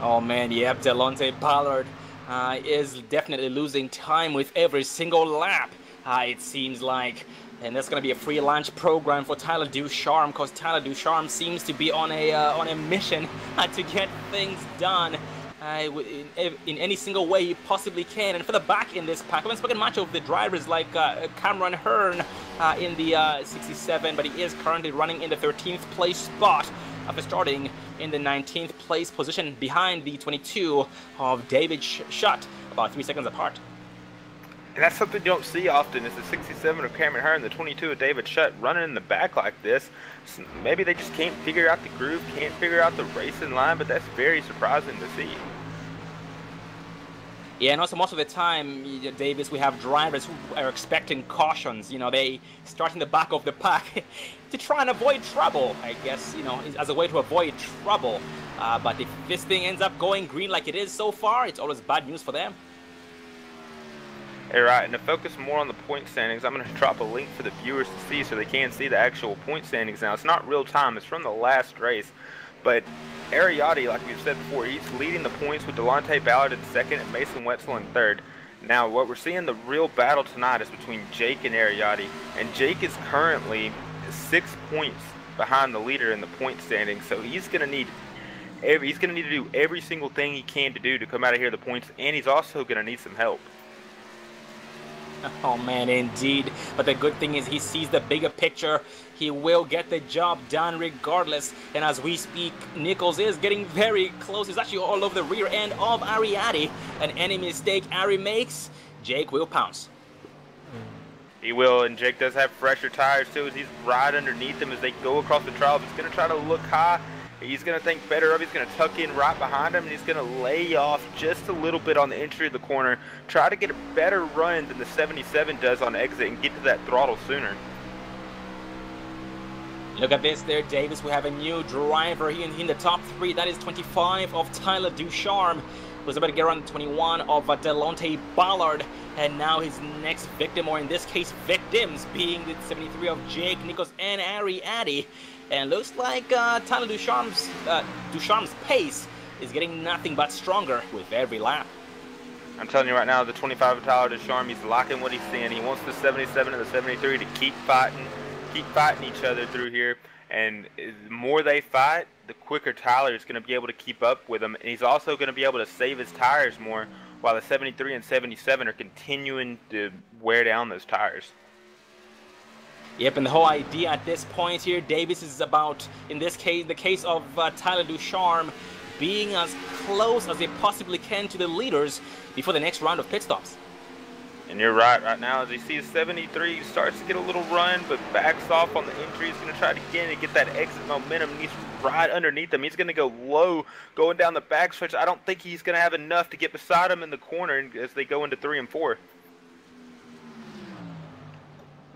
Oh man, yep, Delonte Ballard is definitely losing time with every single lap, it seems like. And that's going to be a free lunch program for Tyler Ducharme, because Tyler Ducharme seems to be on a mission to get things done in any single way he possibly can. And for the back in this pack, I haven't spoken much of the drivers like Cameron Hearn in the 67, but he is currently running in the 13th place spot after starting in the 19th place position behind the 22 of David Schutt, about 3 seconds apart. And that's something you don't see often, is the 67 of Cameron Hearn, the 22 of David Schutt running in the back like this. So maybe they just can't figure out the groove, can't figure out the racing line, but that's very surprising to see. Yeah, and also most of the time, Davis, we have drivers who are expecting cautions. You know, they start in the back of the pack to try and avoid trouble, I guess, you know, as a way to avoid trouble. But if this thing ends up going green like it is so far, it's always bad news for them. Hey, right, and to focus more on the point standings, I'm going to drop a link for the viewers to see so they can see the actual point standings now. It's not real time, it's from the last race. But Ariati, like we've said before, he's leading the points with Delonte Ballard in second and Mason Wetzel in third. Now, what we're seeing, the real battle tonight is between Jake and Ariati, and Jake is currently 6 points behind the leader in the point standing, so he's going to need to do every single thing he can to do to come out of here the points, and he's also going to need some help. Oh man, indeed. But the good thing is he sees the bigger picture. He will get the job done regardless. And as we speak, Nichols is getting very close. He's actually all over the rear end of Ariati. And any mistake Ari makes, Jake will pounce. He will, and Jake does have fresher tires too, as he's right underneath him as they go across the trial. He's going to try to look high. He's going to think better of it. He's going to tuck in right behind him, and he's going to lay off just a little bit on the entry of the corner. Try to get a better run than the 77 does on exit and get to that throttle sooner. Look at this there, Davis. We have a new driver here in the top three. That is 25 of Tyler Ducharme. Was about to get around 21 of Delonte Ballard. And now his next victim, or in this case victims, being the 73 of Jake Nichols and Ariati. And looks like Tyler Ducharme's pace is getting nothing but stronger with every lap. I'm telling you right now, the 25 of Tyler Ducharme, he's liking what he's seeing. He wants the 77 and the 73 to keep fighting each other through here. And the more they fight, the quicker Tyler is going to be able to keep up with them. And he's also going to be able to save his tires more, while the 73 and 77 are continuing to wear down those tires. Yep, and the whole idea at this point here, Davis, is about, in this case, the case of Tyler Ducharme being as close as they possibly can to the leaders before the next round of pit stops. And you're right now, as he sees 73, he starts to get a little run, but backs off on the entry. He's going to try to get that exit momentum, and he's right underneath him. He's going to go low, going down the backstretch. I don't think he's going to have enough to get beside him in the corner as they go into 3 and 4.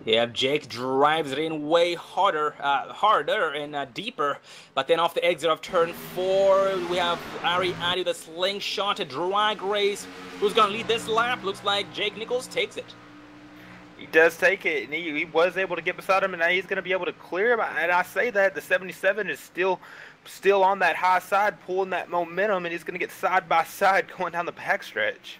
Yeah, Jake drives it in way harder and deeper. But then off the exit of turn 4, we have Ariati, the slingshot, a drag race. Who's going to lead this lap? Looks like Jake Nichols takes it. He does take it, and he was able to get beside him, and now he's going to be able to clear him. And I say that the 77 is still on that high side, pulling that momentum, and he's going to get side by side going down the backstretch.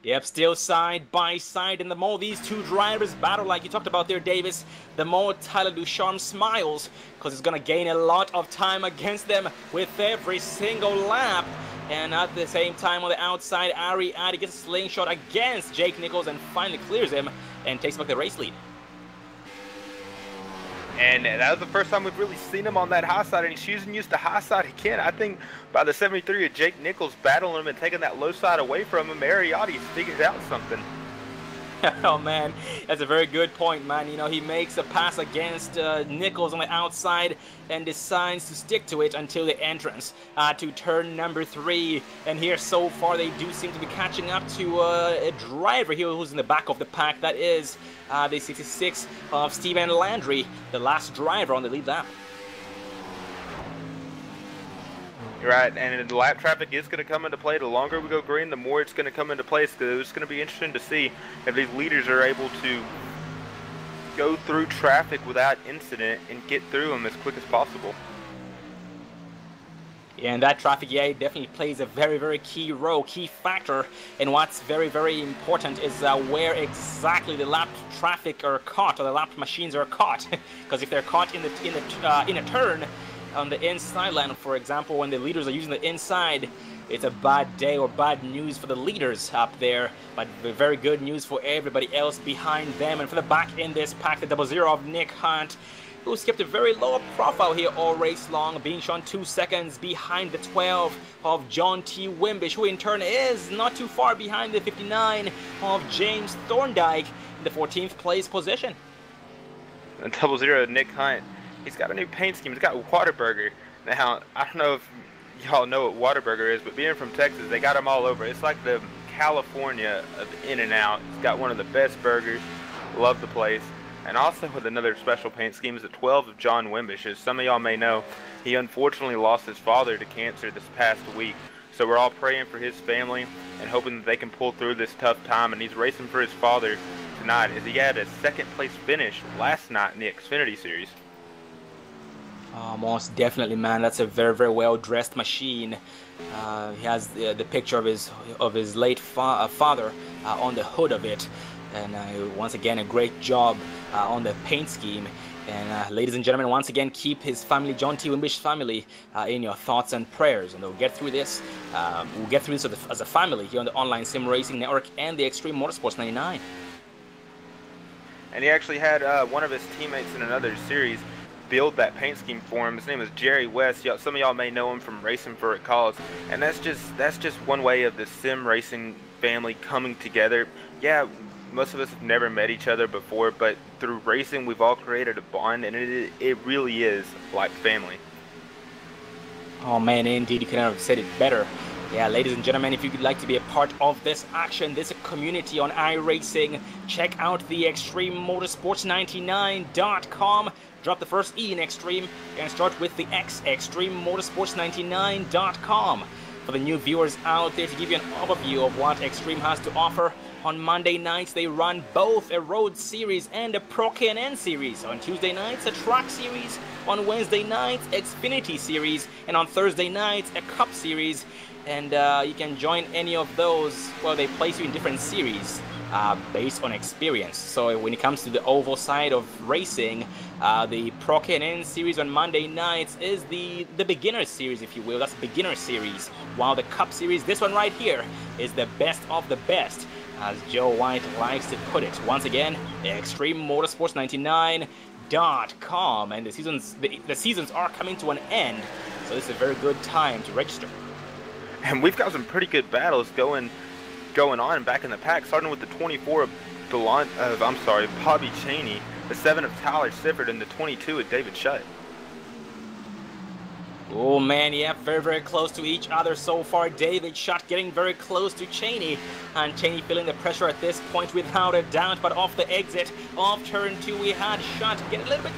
Yep, still side by side, and the more these two drivers battle, like you talked about there, Davis, the more Tyler Ducharme smiles, because he's going to gain a lot of time against them with every single lap. And at the same time, on the outside, Ariati gets a slingshot against Jake Nichols and finally clears him and takes back the race lead. And that was the first time we've really seen him on that high side, and he's used the high side again. I think by the 73 of Jake Nichols battling him and taking that low side away from him, Ariati's figured out something. Oh man, that's a very good point, man. You know, he makes a pass against Nichols on the outside and decides to stick to it until the entrance to turn number 3. And here so far they do seem to be catching up to a driver here who's in the back of the pack. That is the 66 of Steven Landry, the last driver on the lead lap. Right, and the lap traffic is going to come into play. The longer we go green, the more it's going to come into place. Because it's going to be interesting to see if these leaders are able to go through traffic without incident and get through them as quick as possible. Yeah, and that traffic, yeah, it definitely plays a very, very key role, key factor. And what's very, very important is where exactly the lap traffic are caught, or the lap machines are caught. Because if they're caught in a turn on the inside line, for example, when the leaders are using the inside, it's a bad day or bad news for the leaders up there, but very good news for everybody else behind them. And for the back in this pack, the 00 of Nick Hunt, who skipped a very low profile here all race long, being shown 2 seconds behind the 12 of John T. Wimbish, who in turn is not too far behind the 59 of James Thorndike in the 14th place position. And 00 Nick Hunt, he's got a new paint scheme. He's got Whataburger. Now, I don't know if y'all know what Whataburger is, but being from Texas, they got them all over. It's like the California of In-N-Out. It's got one of the best burgers. Love the place. And also with another special paint scheme is the 12 of John Wimbish. As some of y'all may know, he unfortunately lost his father to cancer this past week. So we're all praying for his family and hoping that they can pull through this tough time. And he's racing for his father tonight, as he had a second place finish last night in the Xfinity Series. Oh, most definitely, man. That's a very, very well-dressed machine. He has the picture of his late father on the hood of it, and once again, a great job on the paint scheme. And ladies and gentlemen, once again, keep his family, John T. Wimbish family, in your thoughts and prayers, and we'll get through this. We'll get through this as a family here on the Online Sim Racing Network and the Extreme Motorsports 99. And he actually had one of his teammates in another series build that paint scheme for him. His name is Jerry West. Some of y'all may know him from Racing for a Cause, and that's just one way of the sim racing family coming together. Yeah, most of us have never met each other before, but through racing we've all created a bond, and it really is like family. Oh man, indeed, you couldn't have said it better. Yeah, ladies and gentlemen, if you'd like to be a part of this action, this community on iRacing, check out the ExtremeMotorsports99.com. Drop the first E in Extreme and start with the X, ExtremeMotorsports99.com. For the new viewers out there, to give you an overview of what Extreme has to offer, on Monday nights they run both a road series and a Pro K&N series. On Tuesday nights, a track series. On Wednesday nights, Xfinity series. And on Thursday nights, a Cup series. And you can join any of those. Well, they place you in different series based on experience. So when it comes to the oval side of racing, the Pro K&N series on Monday nights is the beginner series, if you will. That's beginner series. While the Cup series, this one right here, is the best of the best, as Joe White likes to put it. Once again, ExtremeMotorsports99.com, and the seasons are coming to an end, so this is a very good time to register. And we've got some pretty good battles going on back in the pack, starting with the 24 of Bobby Cheney, the 7 of Tyler Sifford, and the 22 of David Shutt. Oh man, yeah, very, very close to each other so far. David Shutt getting very close to Cheney, and Cheney feeling the pressure at this point without a doubt. But off the exit of turn 2, we had Shutt get a little bit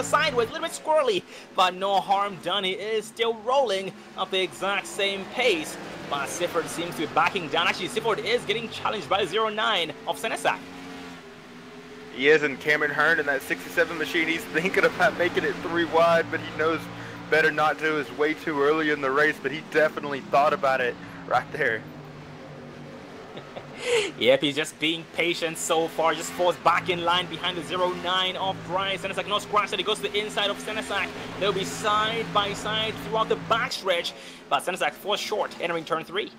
sideways, a little bit squirrely, but no harm done. He is still rolling at the exact same pace, but Sifford seems to be backing down. Actually, Sifford is getting challenged by 09 of Senesac. He is, and Cameron Hearn in that 67 machine, he's thinking about making it 3 wide, but he knows better not to. It's way too early in the race, but he definitely thought about it right there. Yep, he's just being patient so far. Just falls back in line behind the 09 of Bryce. Senesac, no scratch, and he goes to the inside of Senesac. They'll be side by side throughout the backstretch, but Senesac falls short entering turn 3.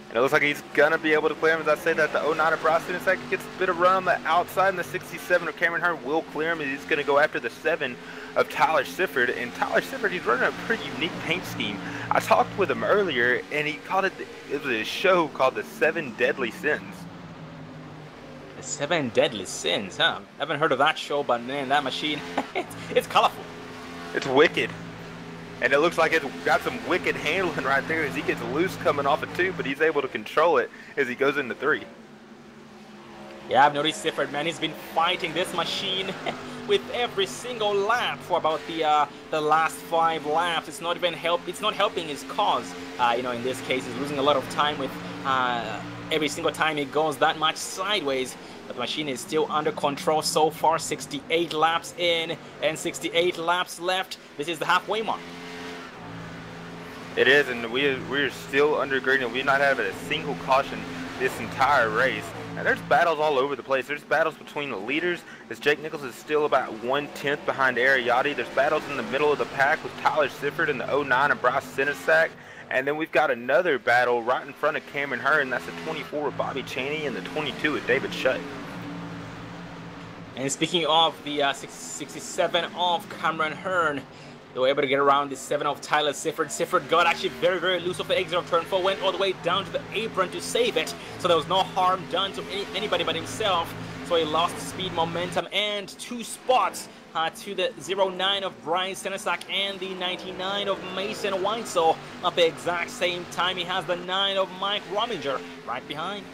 And it looks like he's going to be able to clear him. As I say that, the 09 of Bryce Senesac gets a bit of run on the outside, and the 67 of Cameron Hearn will clear him. He's going to go after the 7 of Tyler Sifford. And Tyler Sifford, he's running a pretty unique paint scheme. I talked with him earlier, and he called it was a show called the 7 Deadly Sins. The 7 Deadly Sins, huh? I haven't heard of that show, but man, that machine, it's colorful. It's wicked. And it looks like it's got some wicked handling right there as he gets loose coming off of 2, but he's able to control it as he goes into 3. Yeah, I've noticed Sifford, man, he's been fighting this machine with every single lap for about the last 5 laps. It's not even helping his cause. You know, in this case, he's losing a lot of time with every single time it goes that much sideways. But the machine is still under control so far. 68 laps in and 68 laps left. This is the halfway mark. It is, and we're still under green, and we're not having a single caution this entire race. And there's battles all over the place. There's battles between the leaders, as Jake Nichols is still about 1/10 behind Ariati. There's battles in the middle of the pack with Tyler Sifford and the 09 and Bryce Senesac. And then we've got another battle right in front of Cameron Hearn. That's the 24 of Bobby Cheney and the 22 of David Shutt. And speaking of the 67 of Cameron Hearn, they were able to get around the 7 of Tyler Sifford. Sifford got actually very, very loose off the exit of turn 4, went all the way down to the apron to save it. So there was no harm done to anybody but himself. So he lost speed, momentum, and 2 spots to the 09 of Brian Senesac and the 99 of Mason Weitzel. At the exact same time, he has the 9 of Mike Rominger right behind.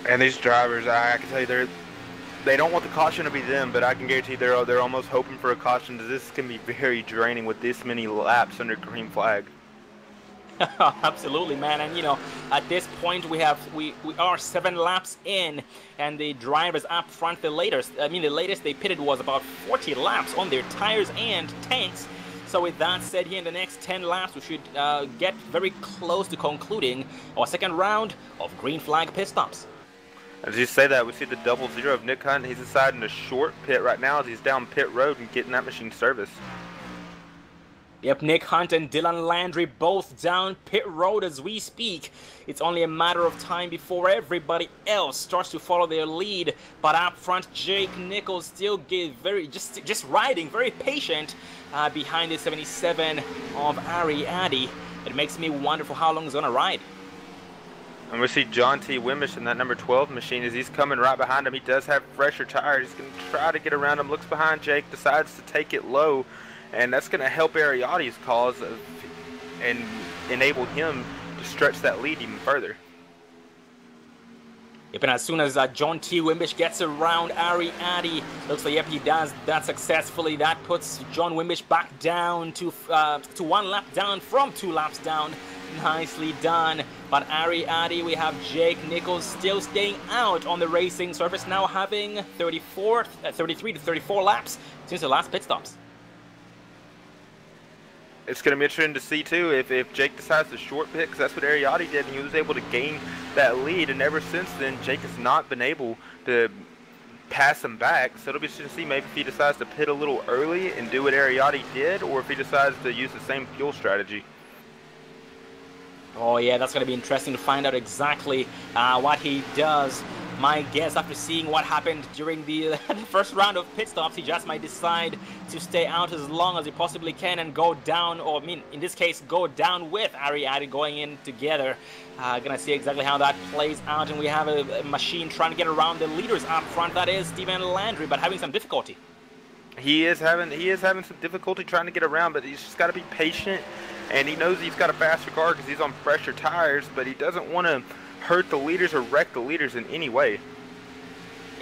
And these drivers, I can tell you, they don't want the caution to be them, but I can guarantee they're almost hoping for a caution. This can be very draining with this many laps under green flag. Absolutely, man. And you know, at this point we are 7 laps in, and the drivers up front, the latest they pitted was about 40 laps on their tires and tanks. So with that said, here in the next 10 laps, we should get very close to concluding our second round of green flag pit stops. As you say that, we see the 00 of Nick Hunt. He's inside in a short pit right now as he's down pit road and getting that machine serviced. Yep, Nick Hunt and Dylan Landry both down pit road as we speak. It's only a matter of time before everybody else starts to follow their lead. But up front, Jake Nichols still just riding very patient behind the 77 of Ari Addy. It makes me wonder for how long he's gonna ride. And we see John T. Wimmish in that number 12 machine as he's coming right behind him. He does have fresher tires. He's going to try to get around him. Looks behind Jake, decides to take it low. And that's going to help Ariadne's cause and enable him to stretch that lead even further. Yep, and as soon as John T. Wimbish gets around Ariadne, looks like, yep, he does that successfully. That puts John Wimbish back down to 1 lap down from 2 laps down. Nicely done. But Ariadne, we have Jake Nichols still staying out on the racing surface, now having 33 to 34 laps since the last pit stops. It's going to be interesting to see, too, if Jake decides to short pit, because that's what Ariadne did, and he was able to gain that lead. And ever since then, Jake has not been able to pass him back. So it'll be interesting to see maybe if he decides to pit a little early and do what Ariadne did, or if he decides to use the same fuel strategy. Oh yeah, that's going to be interesting to find out exactly what he does. My guess, after seeing what happened during the first round of pit stops, he just might decide to stay out as long as he possibly can and go down, or I mean, in this case, go down with Ariadne going in together. Gonna see exactly how that plays out, and we have a machine trying to get around the leaders up front. That is Stephen Landry, but having some difficulty. He is having some difficulty trying to get around, but he's just got to be patient. And he knows he's got a faster car because he's on fresher tires, but he doesn't want to hurt the leaders or wreck the leaders in any way.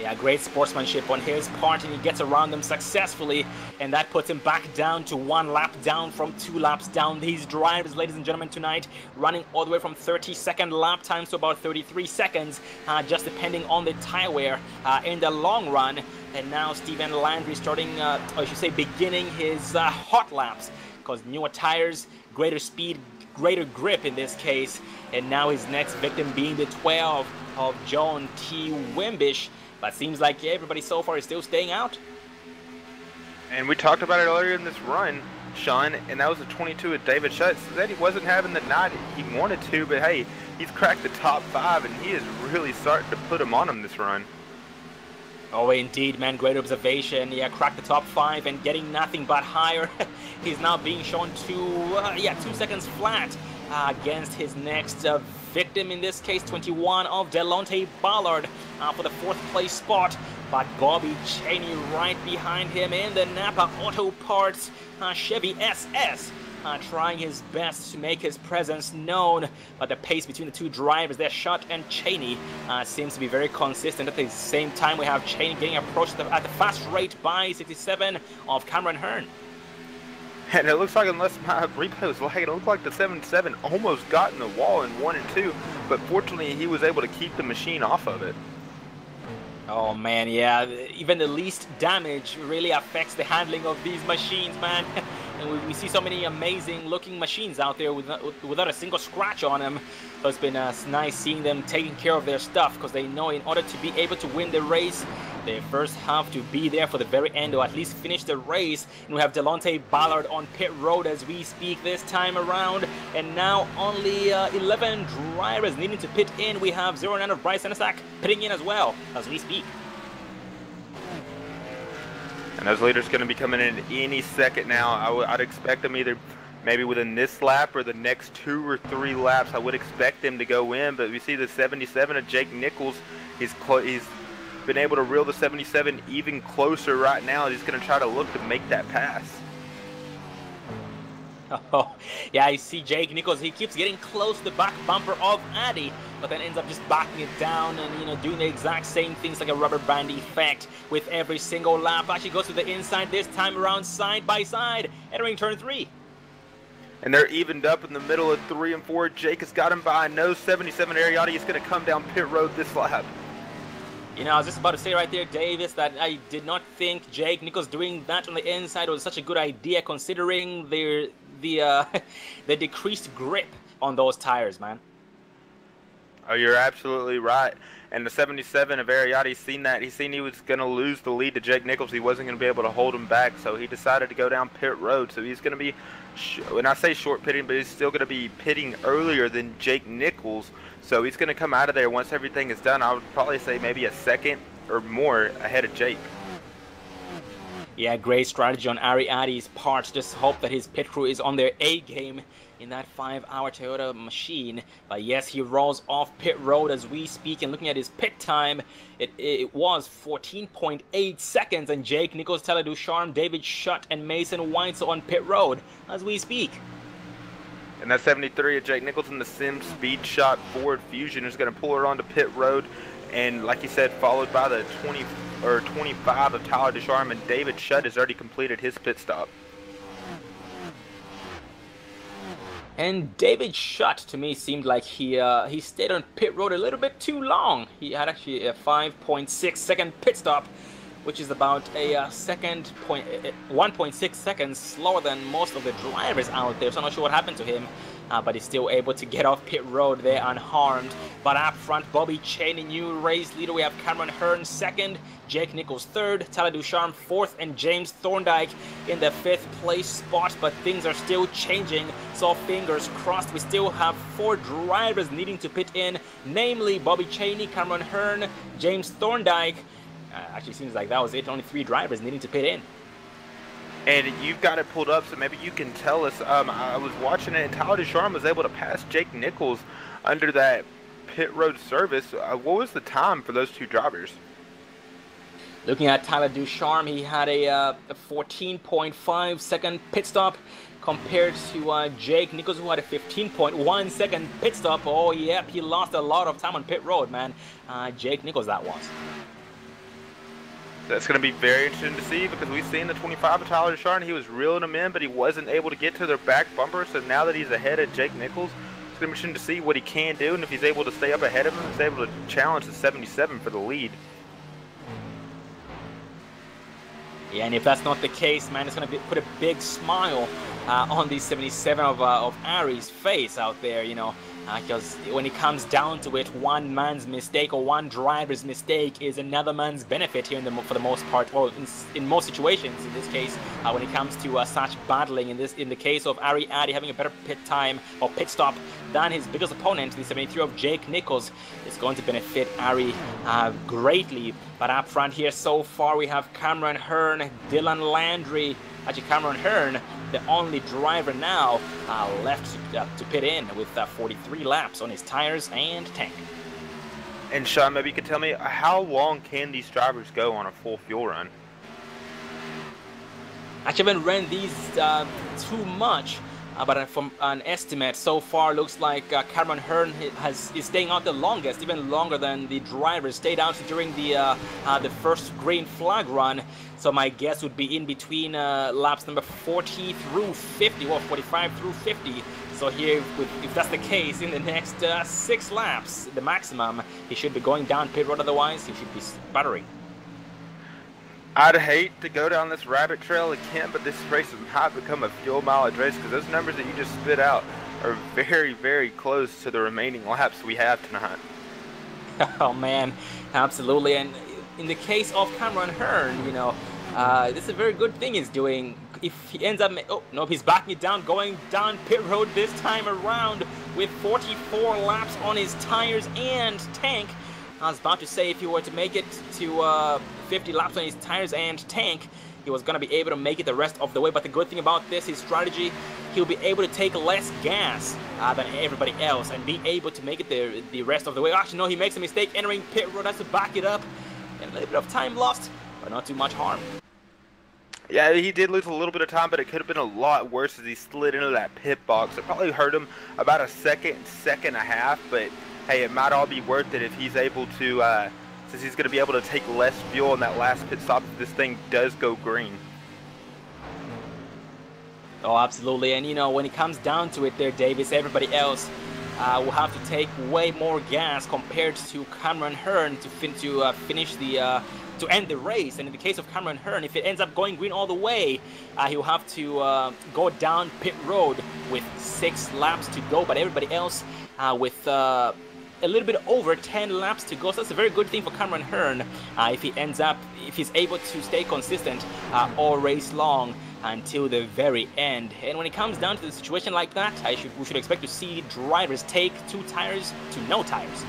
Yeah, great sportsmanship on his part, and he gets around them successfully, and that puts him back down to 1 lap down from 2 laps down. These drivers, ladies and gentlemen, tonight running all the way from 30-second lap times to about 33 seconds, just depending on the tire wear in the long run. And now Stephen Landry starting, or I should say beginning his hot laps, because newer tires, greater speed, greater grip in this case. And now his next victim being the 12 of John T. Wimbish. But seems like everybody so far is still staying out. And we talked about it earlier in this run, Sean, and that was the 22 of David Schutz. That he wasn't having the night he wanted to, but hey, he's cracked the top 5, and he is really starting to put him on him this run. Oh, indeed, man. Great observation. Yeah, cracked the top 5 and getting nothing but higher. He's now being shown 2 seconds flat against his next victim, in this case, 21 of Delonte Ballard for the 4th place spot. But Bobby Cheney right behind him in the Napa Auto Parts Chevy SS. Trying his best to make his presence known, but the pace between the two drivers there, Schutt and Cheney, seems to be very consistent. At the same time, we have Cheney getting approached at the fast rate by 67 of Cameron Hearn. And it looks like, unless my replay was lagging, it looked like the 77 almost got in the wall in 1 and 2, but fortunately he was able to keep the machine off of it. Oh man, yeah, even the least damage really affects the handling of these machines, man. And we see so many amazing looking machines out there without a single scratch on them. So it's been nice seeing them taking care of their stuff, because they know in order to be able to win the race, they first have to be there for the very end, or at least finish the race. And we have Delonte Ballard on pit road as we speak this time around. And now only 11 drivers needing to pit in. We have 09 of Bryce Senesac pitting in as well as we speak. And those leaders going to be coming in any second now. I'd expect them either maybe within this lap or the next 2 or 3 laps. I would expect them to go in, but we see the 77 of Jake Nichols. He's been able to reel the 77 even closer right now. He's going to try to look to make that pass. Oh, yeah, I see Jake Nichols. He keeps getting close to the back bumper of Addy, but then ends up just backing it down and, you know, doing the exact same things like a rubber band effect with every single lap. Actually goes to the inside this time around, side by side, entering turn 3. And they're evened up in the middle of 3 and 4. Jake has got him by a nose. 77 Ariotti is going to come down pit road this lap. You know, I was just about to say right there, Davis, that I did not think Jake Nichols doing that on the inside was such a good idea, considering the decreased grip on those tires, man. Oh, you're absolutely right. And the 77 of Ariotti seen that. He seen he was going to lose the lead to Jake Nichols. He wasn't going to be able to hold him back, so he decided to go down pit road. So he's going to be, when I say short pitting, but he's still going to be pitting earlier than Jake Nichols. So he's going to come out of there once everything is done. I would probably say maybe a second or more ahead of Jake. Yeah, great strategy on Ariadne's part. Just hope that his pit crew is on their A game in that 5-hour Toyota machine. But yes, he rolls off pit road as we speak, and looking at his pit time, it was 14.8 seconds, and Jake Nichols, Tyler Ducharme, David Schutt, and Mason Weitzel on pit road as we speak. And that 73 of Jake Nichols in the Sim Speed Shot Ford Fusion is going to pull her onto pit road, and like you said, followed by the 25 of Tyler Ducharme, and David Schutt has already completed his pit stop. And David Schutt, to me, seemed like he stayed on pit road a little bit too long. He had actually a 5.6 second pit stop, which is about a 1.6 seconds slower than most of the drivers out there. So I'm not sure what happened to him, but he's still able to get off pit road there unharmed. But up front, Bobby Cheney, new race leader. We have Cameron Hearn second, Jake Nichols third, Tyler Ducharme fourth, and James Thorndike in the 5th place spot. But things are still changing, so fingers crossed. We still have 4 drivers needing to pit in, namely Bobby Cheney, Cameron Hearn, James Thorndike. Actually seems like that was it, only 3 drivers needing to pit in. And you've got it pulled up, so maybe you can tell us. I was watching it, and Tyler Ducharme was able to pass Jake Nichols under that pit road service. What was the time for those 2 drivers? Looking at Tyler Ducharme, he had a 14.5 second pit stop compared to Jake Nichols, who had a 15.1 second pit stop. Oh, yep, he lost a lot of time on pit road, man. Jake Nichols, that was. That's going to be very interesting to see, because we've seen the 25 of Tyler Ducharme. He was reeling them in, but he wasn't able to get to their back bumper. So now that he's ahead of Jake Nichols, it's going to be interesting to see what he can do, and if he's able to stay up ahead of him, he's able to challenge the 77 for the lead. Yeah, and if that's not the case, man, it's going to put a big smile on the 77 of Ari's face out there, you know. Because when it comes down to it, one man's mistake or one driver's mistake is another man's benefit here for the most part. Well, in most situations, in this case, when it comes to such battling, in the case of Ari Addy having a better pit time or pit stop than his biggest opponent, the 73 of Jake Nichols, is going to benefit Ari greatly. But up front here so far, we have Cameron Hearn, Dylan Landry. Actually, Cameron Hearn, the only driver now left to pit in with 43 laps on his tires and tank. And Sean, maybe you could tell me, how long can these drivers go on a full fuel run? Actually, I haven't ran these too much, but from an estimate so far, looks like Cameron Hearn is staying out the longest, even longer than the drivers stayed out during the first green flag run. So my guess would be in between laps number 40 through 50, well, 45 through 50. So here, if that's the case, in the next 6 laps, the maximum, he should be going down pit road. Otherwise, he should be sputtering. I'd hate to go down this rabbit trail again, but this race might become a fuel mileage race, because those numbers that you just spit out are very, very close to the remaining laps we have tonight. Oh man, absolutely. And in the case of Cameron Hearn, you know, this is a very good thing he's doing. If he ends up, oh no, he's backing it down, going down pit road this time around with 44 laps on his tires and tank. I was about to say, if he were to make it to 50 laps on his tires and tank, he was going to be able to make it the rest of the way. But the good thing about this, his strategy, he'll be able to take less gas than everybody else and be able to make it the rest of the way. Actually, no, he makes a mistake entering pit road. Has to back it up. And a little bit of time lost, but not too much harm. Yeah, he did lose a little bit of time, but it could have been a lot worse as he slid into that pit box. It probably hurt him about a second and a half, but hey, it might all be worth it if he's able to, since he's going to be able to take less fuel in that last pit stop if this thing does go green. Oh, absolutely. And, you know, when it comes down to it there, Davis, everybody else will have to take way more gas compared to Cameron Hearn to end the race. And in the case of Cameron Hearn, if it ends up going green all the way, he'll have to go down pit road with 6 laps to go. But everybody else with a little bit over 10 laps to go. So that's a very good thing for Cameron Hearn if he's able to stay consistent all race long until the very end. And when it comes down to the situation like that, we should expect to see drivers take 2 tires to no tires.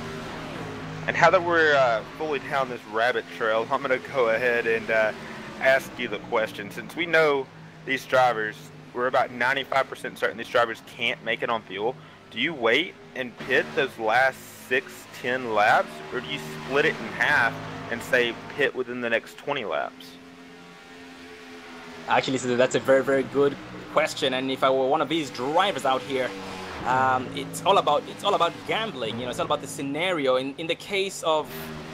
And now that we're fully down this rabbit trail, I'm going to go ahead and ask you the question. Since we know these drivers, we're about 95% certain these drivers can't make it on fuel, do you wait and pit those last 6-10 laps, or do you split it in half and say pit within the next 20 laps? Actually, so that's a very, very good question. And if I were one of these drivers out here, it's all about gambling. You know, it's all about the scenario. In the case of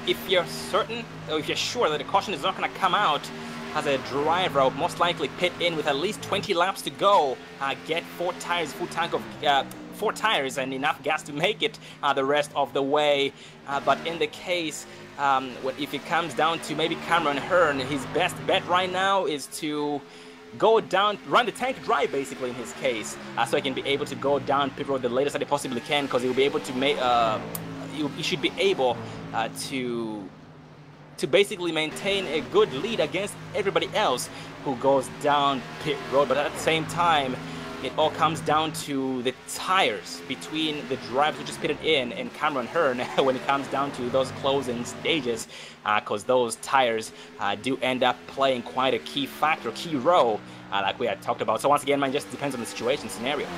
if you're certain or if you're sure that the caution is not going to come out, as a driver, I would most likely pit in with at least 20 laps to go, get 4 tires, full tank of 4 tires and enough gas to make it the rest of the way. But in the case, if it comes down to maybe Cameron Hearn, his best bet right now is to go down, run the tank dry basically in his case, so he can be able to go down pit road the latest that he possibly can, because he'll be able to make, he should be able to basically maintain a good lead against everybody else who goes down pit road. But at the same time, it all comes down to the tires between the drivers who just pitted in and Cameron Hearn when it comes down to those closing stages, because those tires do end up playing quite a key factor, key role, like we had talked about. So once again, man, just depends on the situation scenario.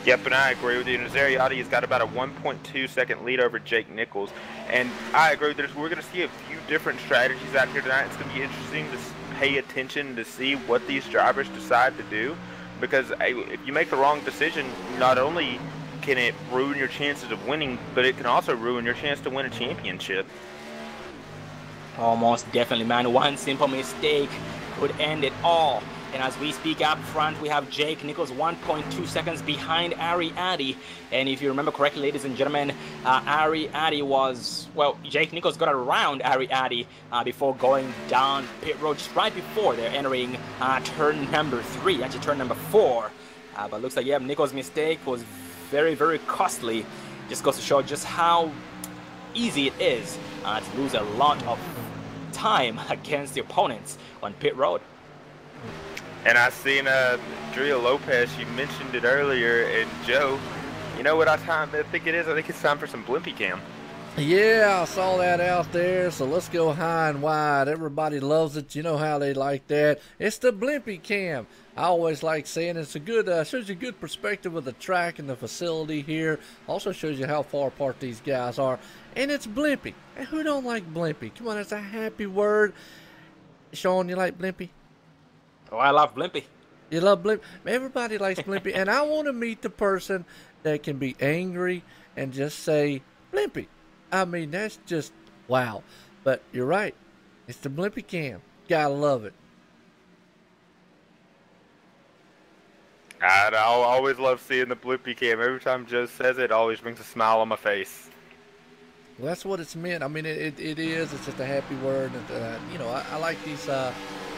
Yep, and I agree with you. Ariati has got about a 1.2 second lead over Jake Nichols, and I agree. We're going to see a few different strategies out here tonight. It's going to be interesting to pay attention to see what these drivers decide to do. Because if you make the wrong decision, not only can it ruin your chances of winning, but it can also ruin your chance to win a championship. Almost definitely, man. One simple mistake could end it all. And as we speak up front, we have Jake Nichols 1.2 seconds behind Ariati. And if you remember correctly, ladies and gentlemen, Ariati was, well, Jake Nichols got around Ariati before going down pit road just right before they're entering turn number 3, actually turn number 4. But looks like, yeah, Nichols' mistake was very, very costly. Just goes to show just how easy it is to lose a lot of time against the opponents on pit road. And I seen Drea Lopez, you mentioned it earlier, and Joe, you know what I think it is? I think it's time for some Blimpy Cam. Yeah, I saw that out there, so let's go high and wide. Everybody loves it. You know how they like that. It's the Blimpy Cam. I always like saying it's a good, shows you a good perspective of the track and the facility here. Also shows you how far apart these guys are. And it's Blimpy. And who don't like Blimpy? Come on, it's a happy word. Sean, you like Blimpy? Oh, I love Blimpy. You love Blimpy? Everybody likes Blimpy. And I want to meet the person that can be angry and just say, Blimpy. I mean, that's just, wow. But you're right. It's the Blimpy Cam. Gotta love it. I always love seeing the Blimpy Cam. Every time Joe says it always brings a smile on my face. Well, that's what it's meant. I mean, it is. It's just a happy word. And, you know, I like these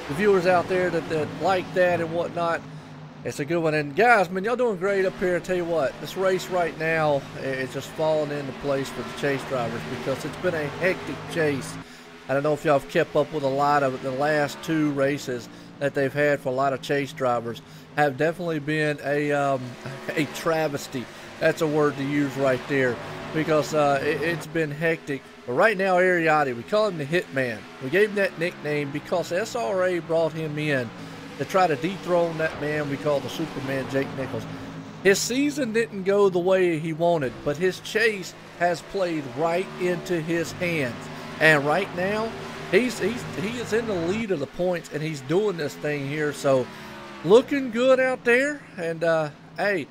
the viewers out there that like that and whatnot. It's a good one. And guys, man, y'all doing great up here. I tell you what, this race right now is just falling into place for the chase drivers because it's been a hectic chase. I don't know if y'all have kept up with a lot of it. The last 2 races that they've had for a lot of chase drivers have definitely been a travesty. That's a word to use right there because it's been hectic. But right now, Ariati, we call him the Hitman. We gave him that nickname because SRA brought him in to try to dethrone that man we call the Superman, Jake Nichols. His season didn't go the way he wanted, but his chase has played right into his hands. And right now, he is in the lead of the points, and he's doing this thing here. So, looking good out there. And, hey,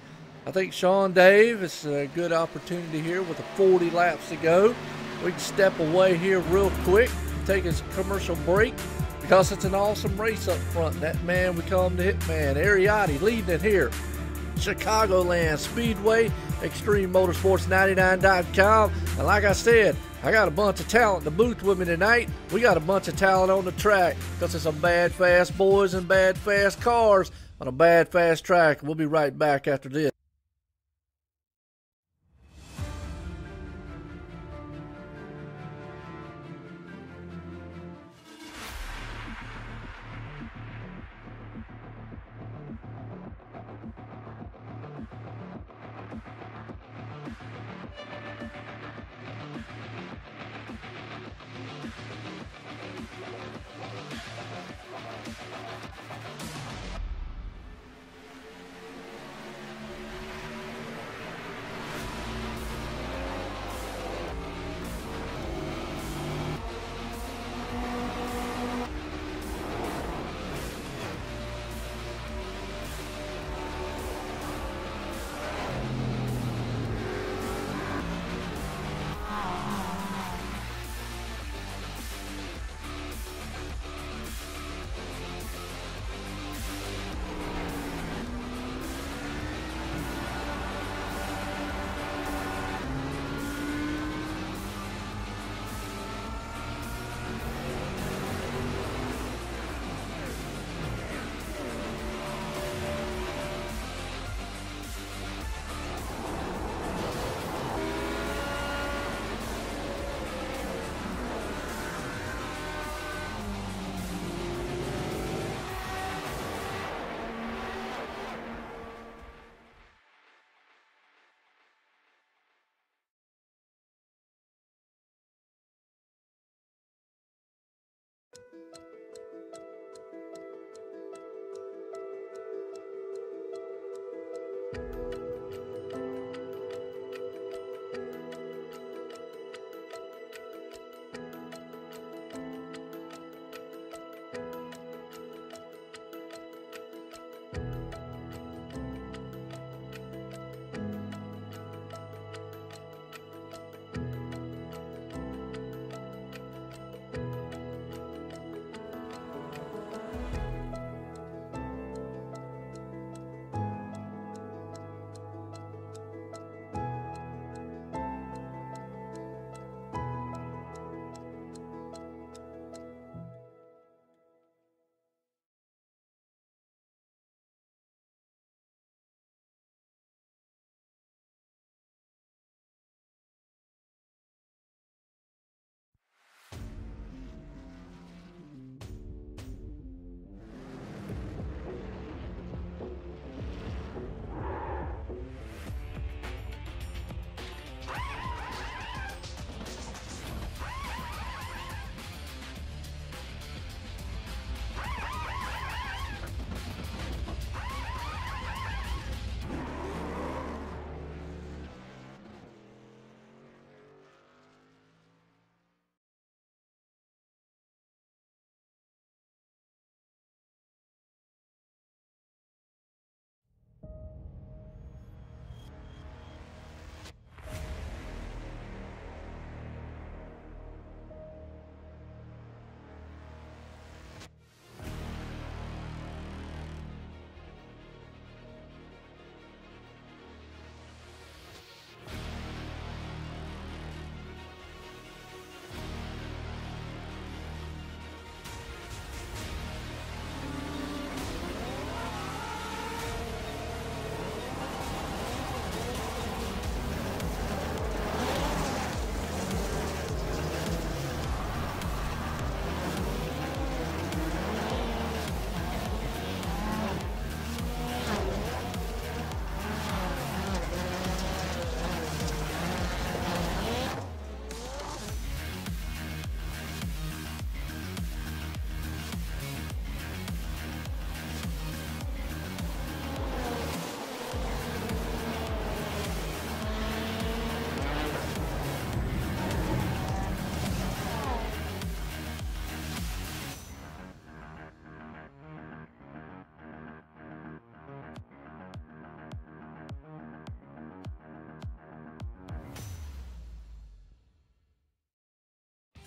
I think Sean Dave, it's a good opportunity here with the 40 laps to go. We can step away here real quick, take a commercial break, because it's an awesome race up front. That man we call him the Hitman, Ariotti, leading it here. Chicagoland Speedway, ExtremeMotorsports99.com. And like I said, I got a bunch of talent in the booth with me tonight. We got a bunch of talent on the track because it's some bad, fast boys and bad, fast cars on a bad, fast track. We'll be right back after this.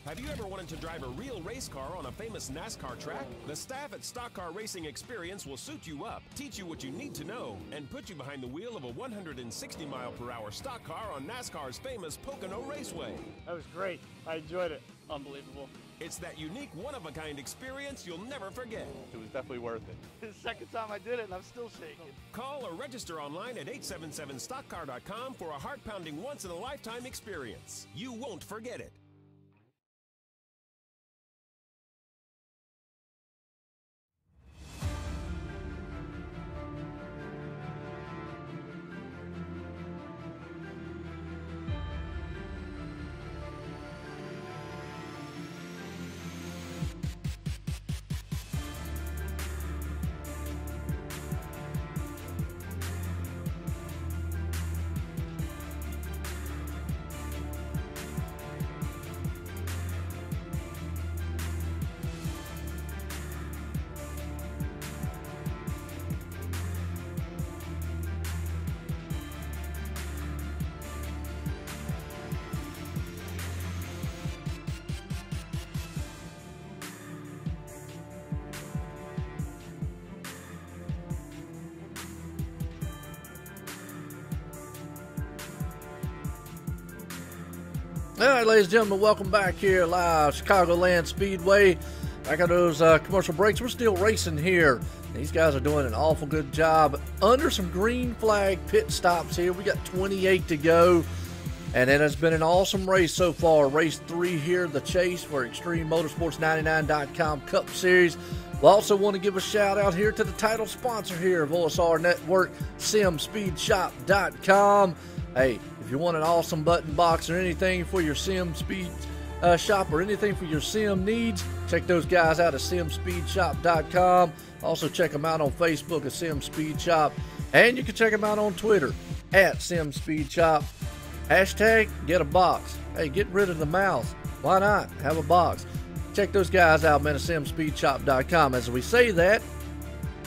Have you ever wanted to drive a real race car on a famous NASCAR track? The staff at Stock Car Racing Experience will suit you up, teach you what you need to know, and put you behind the wheel of a 160-mile-per-hour stock car on NASCAR's famous Pocono Raceway. That was great. I enjoyed it. Unbelievable. It's that unique, one-of-a-kind experience you'll never forget. It was definitely worth it. The second time I did it, and I'm still shaking. Call or register online at 877stockcar.com for a heart-pounding, once-in-a-lifetime experience. You won't forget it. All right, ladies and gentlemen, welcome back here live, Chicagoland Speedway. Back on those commercial breaks, we're still racing here. These guys are doing an awful good job under some green flag pit stops here. We got 28 to go, and it has been an awesome race so far. Race 3 here, the chase for ExtremeMotorsports99.com Cup Series. We also want to give a shout out here to the title sponsor here of OSR Network, Sim500 Hey, if you want an awesome button box or anything for your sim speed shop or anything for your sim needs, check those guys out at simspeedshop.com. Also check them out on Facebook at Sim Speed Shop, and you can check them out on Twitter at Sim Speed Shop. Hashtag get a box. Hey, get rid of the mouse. Why not? Have a box. Check those guys out, man, at simspeedshop.com. As we say that,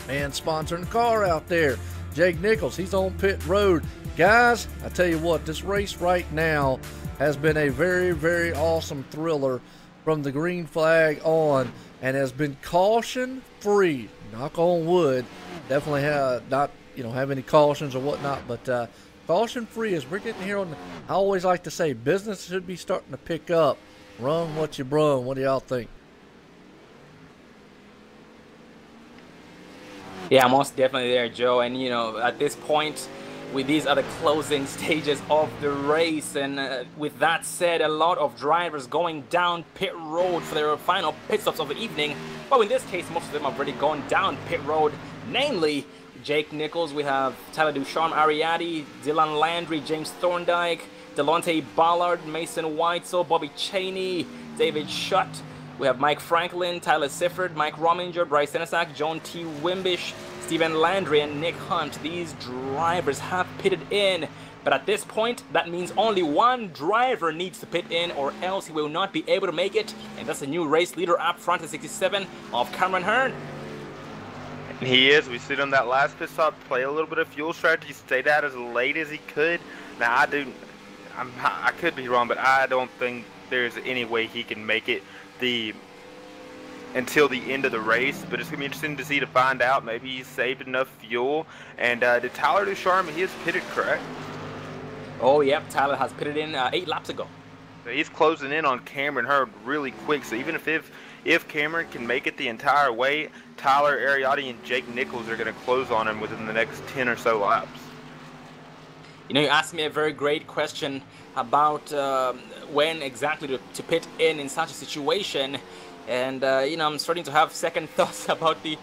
man, sponsoring the car out there, Jake Nichols, he's on pit road. Guys, I tell you what, this race right now has been a very, very awesome thriller from the green flag on, and has been caution-free. Knock on wood. Definitely not have any cautions or whatnot, but caution-free as we're getting here on. I always like to say business should be starting to pick up. Run what you brung. What do y'all think? Yeah, most definitely there, Joe. And at this point, with these are the closing stages of the race, and with that said, a lot of drivers going down pit road for their final pit stops of the evening. Well, in this case, most of them have already gone down pit road, namely Jake Nichols. We have Tyler Ducharme, Ariadne, Dylan Landry, James Thorndike, Delonte Ballard, Mason Weitzel, Bobby Cheney, David Schutt. We have Mike Franklin, Tyler Sifford, Mike Rominger, Bryce Senesac, John T. Wimbish, Stephen Landry, and Nick Hunt. These drivers have pitted in, but at this point, that means only one driver needs to pit in, or else he will not be able to make it, and that's the new race leader up front at 67 of Cameron Hearn. And he is. We see him that last pit stop play a little bit of fuel strategy, stayed out as late as he could. Now, I could be wrong, but I don't think there's any way he can make it until the end of the race, but it's going to be interesting to find out. Maybe he saved enough fuel. And did Tyler Ducharme, he has pitted, correct? Oh, yep, Tyler has pitted in 8 laps ago. So he's closing in on Cameron Hearn really quick, so even if Cameron can make it the entire way, Tyler, Ariadne, and Jake Nichols are going to close on him within the next 10 or so laps. You asked me a very great question about when exactly to pit in such a situation. And, I'm starting to have second thoughts about the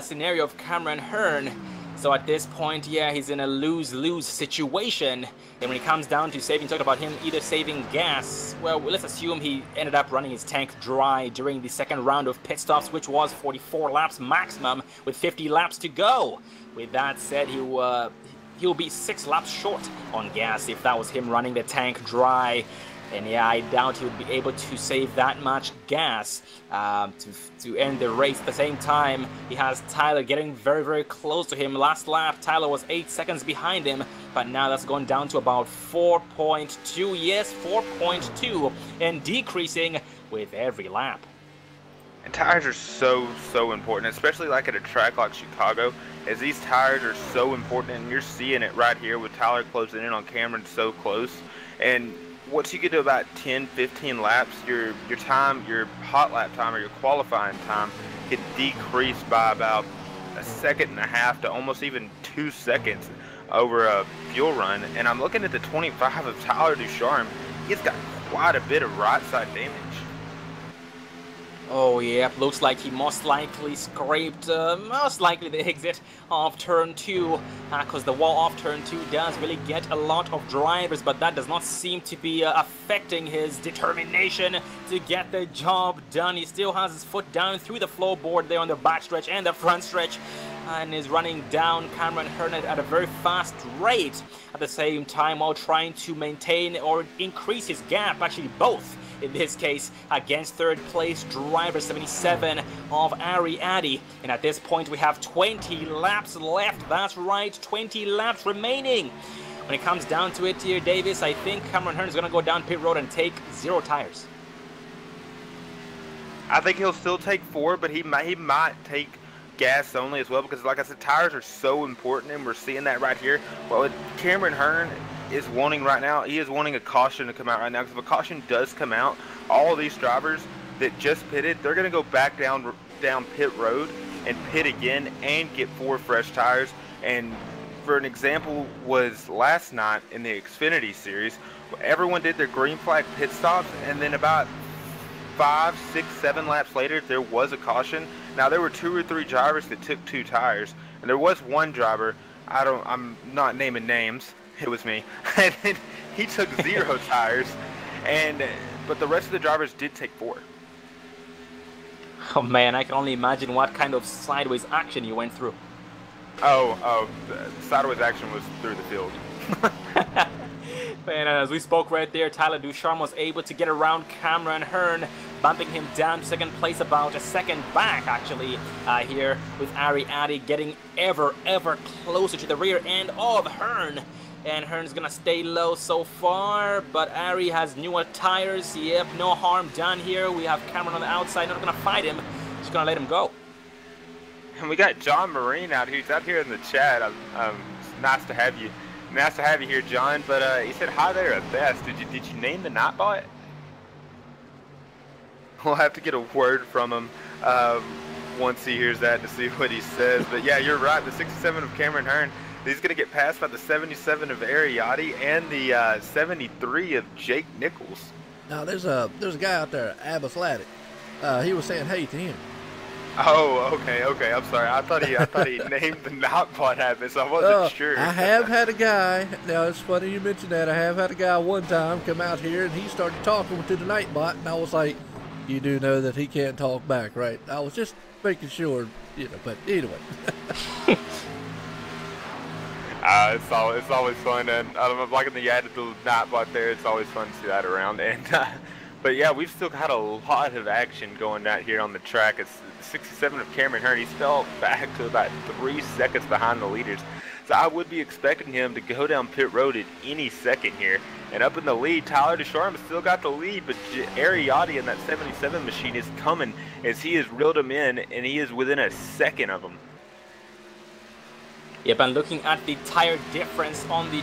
scenario of Cameron Hearn. So at this point, yeah, he's in a lose-lose situation. And when it comes down to saving, talk about him either saving gas, well, let's assume he ended up running his tank dry during the second round of pit stops, which was 44 laps maximum with 50 laps to go. With that said, he'll be 6 laps short on gas if that was him running the tank dry. And yeah, I doubt he would be able to save that much gas to end the race. At the same time, he has Tyler getting very, very close to him. Last lap, Tyler was 8 seconds behind him, but now that's gone down to about 4.2. Yes, 4.2, and decreasing with every lap. And tires are so important, especially like at a track like Chicago, as these tires are so important, and you're seeing it right here with Tyler closing in on Cameron so close. And once you get to about 10-15 laps, your time, your hot lap time or your qualifying time can decrease by about 1.5 seconds to almost even 2 seconds over a fuel run. And I'm looking at the 25 of Tyler Ducharme. He's got quite a bit of right side damage. Oh yeah, looks like he most likely scraped, the exit of turn 2, because the wall off turn 2 does really get a lot of drivers, but that does not seem to be affecting his determination to get the job done. He still has his foot down through the floorboard there on the back stretch and the front stretch, and is running down Cameron Hearn at a very fast rate, at the same time while trying to maintain or increase his gap, actually both in this case, against third place driver 77 of Ari Addy. And at this point we have 20 laps left. That's right, 20 laps remaining. When it comes down to it here, Davis, I think Cameron Hearn is going to go down pit road and take 0 tires. I think he'll still take 4, but he might take gas only as well, because like I said, tires are so important, and we're seeing that right here. Well, Cameron Hearn is wanting right now, he is wanting a caution to come out right now, because if a caution does come out, all these drivers that just pitted, they're going to go back down pit road and pit again and get 4 fresh tires. And for an example was last night in the Xfinity series, everyone did their green flag pit stops, and then about 5, 6, 7 laps later there was a caution. Now there were 2 or 3 drivers that took 2 tires, and there was one driver, I'm not naming names, it was me, and he took 0 tires, but the rest of the drivers did take 4. Oh man, I can only imagine what kind of sideways action you went through. Oh, the sideways action was through the field. And as we spoke right there, Tyler Ducharme was able to get around Cameron Hearn, bumping him down to second place, about a second back actually, here with Ari Addy getting ever closer to the rear end of Hearn. And Hearn's gonna stay low so far, but Ari has newer tires. Yep, no harm done here. We have Cameron on the outside, not gonna fight him, just gonna let him go. And we got John Marine out here. He's out here in the chat. It's nice to have you. Nice to have you here, John. But he said hi there at best. Did you name the Nightbot? We'll have to get a word from him once he hears that to see what he says. But yeah, you're right. The 67 of Cameron Hearn, he's going to get passed by the 77 of Ariati and the 73 of Jake Nichols. Now there's a guy out there, Abathletic. He was saying hey to him. Oh, okay. I'm sorry. I thought he named the Nightbot habit, so I wasn't sure. I have had a guy. Now it's funny you mentioned that. I have had a guy one time come out here and he started talking to the Nightbot, and I was like, "You do know that he can't talk back, right?" I was just making sure, But anyway. It's always fun, and I'm liking the added little Nightbot there. It's always fun to see that around, and but yeah, we've still got a lot of action going out here on the track. It's 67 of Cameron Hearn. He's fell back to about 3 seconds behind the leaders, so I would be expecting him to go down pit road at any second here. And up in the lead, Tyler Ducharme still got the lead, but Ariati in that 77 machine is coming as he has reeled him in, and he is within a second of him. Yep, and looking at the tire difference on the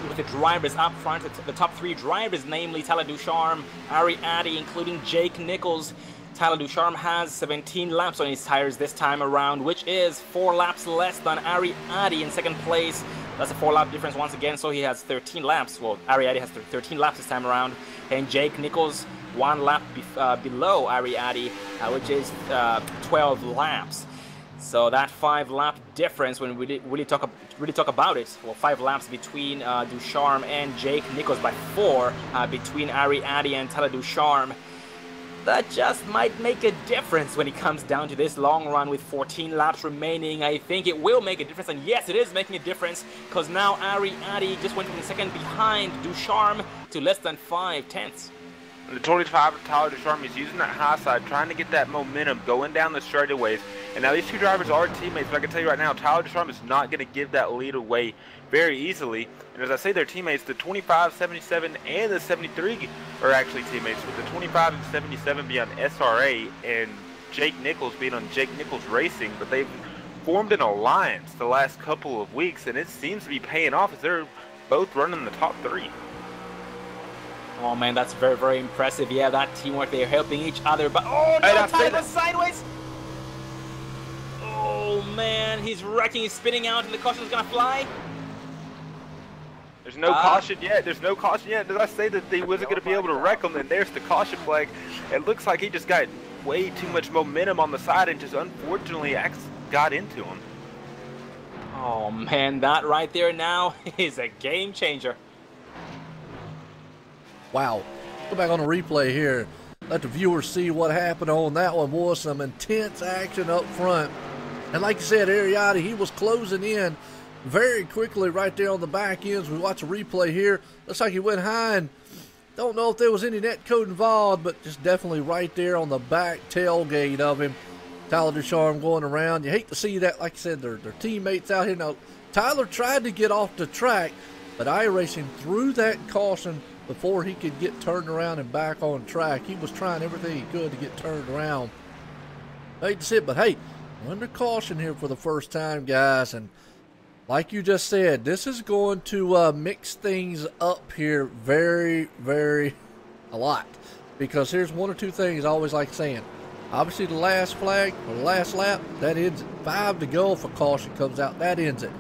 with the drivers up front, the top 3 drivers, namely Tyler Ducharme, Ari Addy, including Jake Nichols. Tyler Ducharme has 17 laps on his tires this time around, which is 4 laps less than Ari Addy in second place. That's a 4-lap difference once again, so he has 13 laps. Well, Ari Addy has 13 laps this time around, and Jake Nichols 1 lap below Ari Addy, which is 12 laps. So that 5-lap difference, when we really talk about it, well, 5 laps between Ducharme and Jake Nichols, by 4 between Ari Addy and Tyler Ducharme. That just might make a difference when it comes down to this long run with 14 laps remaining. I think it will make a difference, and yes, it is making a difference, because now Ari Addy just went from second behind Ducharme to less than 5 tenths. The 25 Tyler Descharme is using that high side, trying to get that momentum going down the straightaways. And now these two drivers are teammates, but I can tell you right now, Tyler Descharme is not going to give that lead away very easily. And as I say, they're teammates. The 25, 77, and the 73 are actually teammates, with the 25 and 77 being on SRA and Jake Nichols being on Jake Nichols Racing. But they've formed an alliance the last couple of weeks, and it seems to be paying off as they're both running the top 3. Oh man, that's very, very impressive. Yeah, that teamwork, they're helping each other, but oh no, Tyler goes sideways. Oh man, he's wrecking, he's spinning out, and the caution's gonna fly. There's no caution yet. There's no caution yet. Did I say that he wasn't going to be able to wreck him? And there's the caution flag. It looks like he just got way too much momentum on the side and just unfortunately got into him. Oh man, that right there now is a game changer. Wow. Go back on the replay here. Let the viewers see what happened on that one. Boy, some intense action up front. And like you said, Ariati, he was closing in very quickly right there on the back ends. We watch a replay here. Looks like he went high, and don't know if there was any net code involved, but just definitely right there on the back tailgate of him. Tyler Descharme going around. You hate to see that. Like I said, they're teammates out here. Now, Tyler tried to get off the track, but iRacing threw that caution before he could get turned around and back on track. He was trying everything he could to get turned around. Hate to see it, but hey, under caution here for the first time, guys. And like you just said, this is going to mix things up here very, very a lot. Because here's one or two things I always like saying. Obviously, the last flag, or the last lap, that ends it. 5 to go if a caution comes out. That ends it.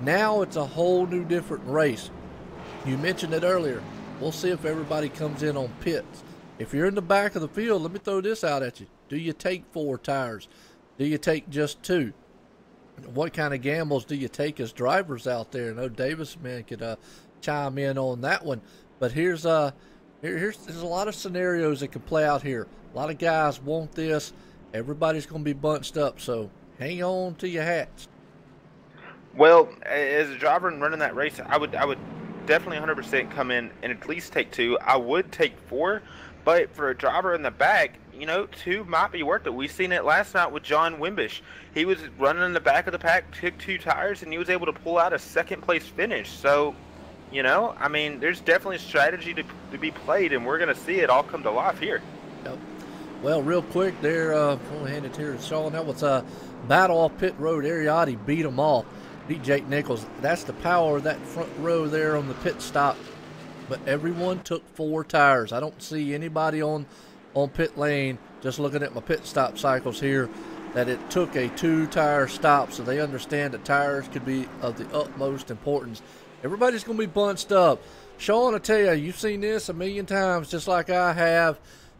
Now it's a whole new different race. You mentioned it earlier. We'll see if everybody comes in on pits. If you're in the back of the field, let me throw this out at you. Do you take 4 tires? Do you take just 2? What kind of gambles do you take as drivers out there? I know Davis, man, could chime in on that one. But there's a lot of scenarios that can play out here. A lot of guys want this. Everybody's going to be bunched up, so hang on to your hats. Well, as a driver and running that race, I would definitely 100% come in and at least take 2. I would take 4, but for a driver in the back, 2 might be worth it. We've seen it last night with John Wimbish. He was running in the back of the pack, took 2 tires, and he was able to pull out a second-place finish. So, I mean, there's definitely a strategy to be played, and we're going to see it all come to life here. Yep. Well, real quick there, I'll hand it here to Sean. That was a battle off pit road. Ariati beat them all. Beat Jake Nichols. That's the power of that front row there on the pit stop. But everyone took 4 tires. I don't see anybody on pit lane, just looking at my pit stop cycles here, that it took a 2-tire stop, so they understand that tires could be of the utmost importance. Everybody's going to be bunched up. Sean, I tell you, you've seen this a million times just like I have.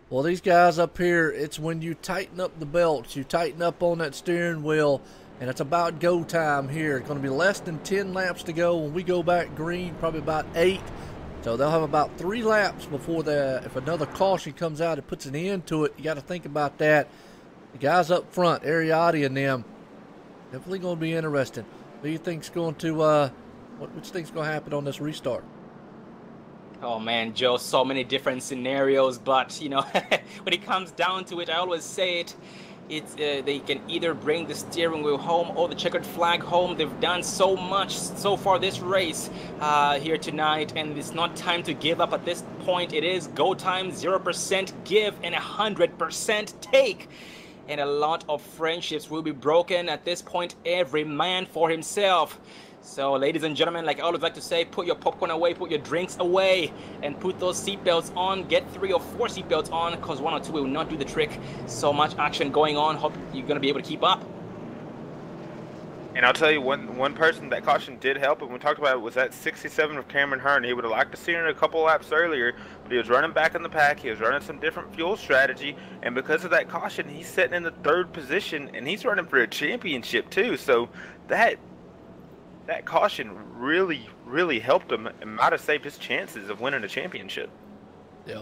Well, these guys up here, it's when you tighten up the belts, you tighten up on that steering wheel, and it's about go time here. It's going to be less than 10 laps to go. When we go back green, probably about 8. So they'll have about 3 laps before if another caution comes out, it puts an end to it. You got to think about that. The guys up front, Ariati and them, definitely going to be interesting. What do you think's going to, what do you think's going to happen on this restart? Oh man, Joe, so many different scenarios, but when it comes down to it, I always say it's they can either bring the steering wheel home or the checkered flag home. They've done so much so far this race here tonight, and it's not time to give up at this point. It is go time, 0% give and 100% take. And a lot of friendships will be broken at this point, every man for himself. So, ladies and gentlemen, like I always like to say, put your popcorn away, put your drinks away, and put those seatbelts on. Get 3 or 4 seatbelts on, because 1 or 2 will not do the trick. So much action going on. Hope you're going to be able to keep up. And I'll tell you, one person that caution did help, and we talked about it, was that 67 of Cameron Hearn. He would have liked to see it a couple laps earlier, but he was running back in the pack. He was running some different fuel strategy, and because of that caution, he's sitting in the 3rd position, and he's running for a championship too. So that caution really, really helped him and might have saved his chances of winning a championship. Yeah.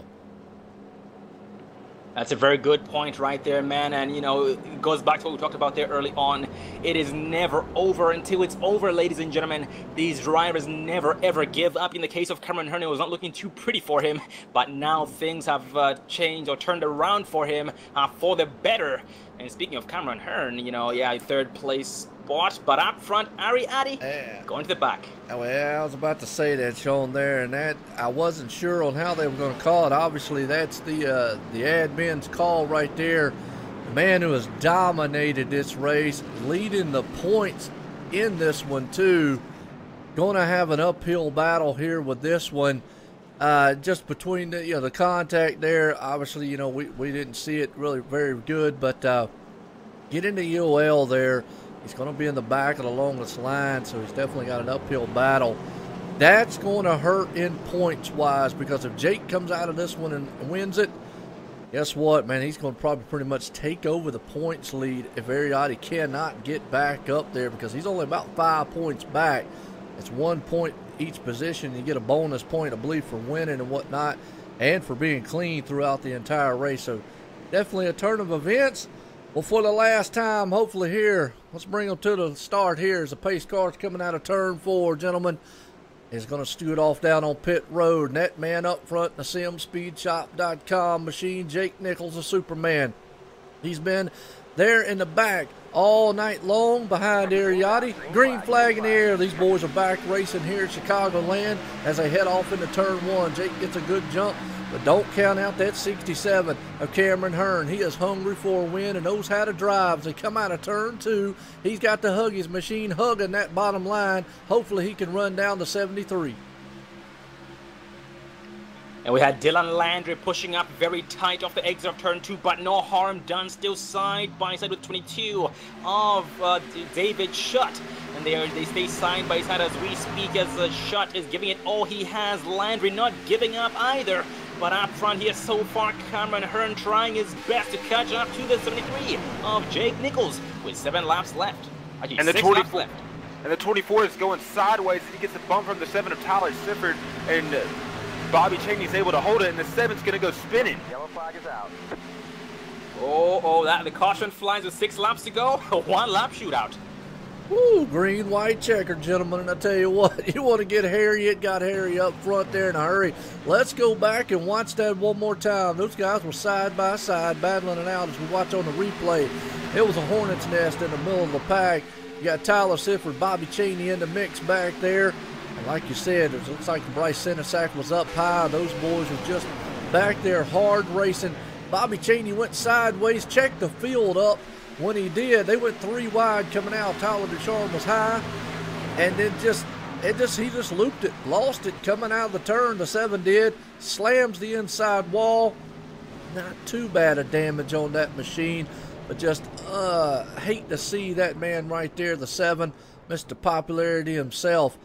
That's a very good point right there, man. And, it goes back to what we talked about there early on. it is never over until it's over, ladies and gentlemen. These drivers never ever give up. In the case of Cameron Hearn, it was not looking too pretty for him, but now things have changed or turned around for him for the better. And speaking of Cameron Hearn, you know, yeah, third place spot, but up front, Ari going to the back. Well, I was about to say that, Sean, there, and that I wasn't sure on how they were going to call it. Obviously, that's the admin's call right there. The man who has dominated this race, leading the points in this one too. Going to have an uphill battle here with this one. Just between the the contact there. Obviously, you know, we didn't see it really very good, but get into UL there. He's going to be in the back of the longest line, so he's definitely got an uphill battle. That's going to hurt in points-wise, because if Jake comes out of this one and wins it, guess what, man? He's going to probably pretty much take over the points lead if Ariotti cannot get back up there, because he's only about 5 points back. It's 1 point each position. You get a bonus point, I believe, for winning and whatnot, and for being clean throughout the entire race. So definitely a turn of events. Well, for the last time, hopefully here, let's bring them to the start here as the pace car's coming out of turn 4, gentlemen. Is going to stew it off down on pit road. And that man up front, the Sim500 machine, Jake Nichols, the Superman. He's been there in the back all night long behind Ariotti. Green flag in the air. These boys are back racing here at Chicagoland as they head off into turn 1. Jake gets a good jump, but don't count out that 67 of Cameron Hearn. He is hungry for a win and knows how to drive. As they come out of turn 2, he's got the Huggies machine hugging that bottom line. Hopefully he can run down to 73. And we had Dylan Landry pushing up very tight off the exit of turn 2, but no harm done. Still side by side with 22 of David Shutt. And they stay side by side as we speak, as Shutt is giving it all he has. Landry not giving up either. But up front here so far, Cameron Hearn trying his best to catch up to the 73 of Jake Nichols with 7 laps left. Actually, and the 6 laps left. And the 24 is going sideways. He gets a bump from the 7 of Tyler Sifford, and Bobby Cheney's able to hold it, and the 7's going to go spinning. Yellow flag is out. That the caution flies with 6 laps to go. 1 lap shootout. Woo, green, white checker, gentlemen, and I tell you what, you want to get Harry, it got Harry up front there in a hurry. Let's go back and watch that one more time. Those guys were side by side battling it out as we watch on the replay. It was a hornet's nest in the middle of the pack. You got Tyler Sifford, Bobby Cheney in the mix back there. And like you said, it looks like Bryce Senesac was up high. Those boys were just back there hard racing. Bobby Cheney went sideways, checked the field up. When he did, they went 3 wide coming out. Tyler Ducharme was high, and then he just looped it, lost it coming out of the turn. The 7 did, slams the inside wall. Not too bad of damage on that machine, but just hate to see that man right there, the 7, Mr. Popularity himself.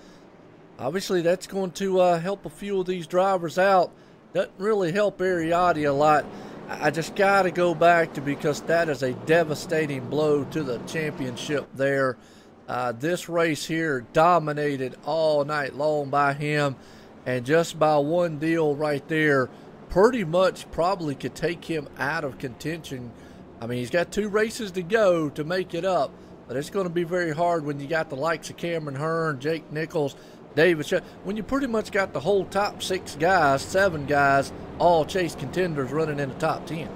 Obviously, that's going to help a few of these drivers out. Doesn't really help Ariotti a lot. I just got to go back to, because that is a devastating blow to the championship there. This race here dominated all night long by him, and just by one deal right there, pretty much probably could take him out of contention. I mean, he's got 2 races to go to make it up, but it's going to be very hard when you got the likes of Cameron Hearn, Jake Nichols, David Shutt, when you pretty much got the whole top 6 guys, 7 guys, all chase contenders running in the top 10.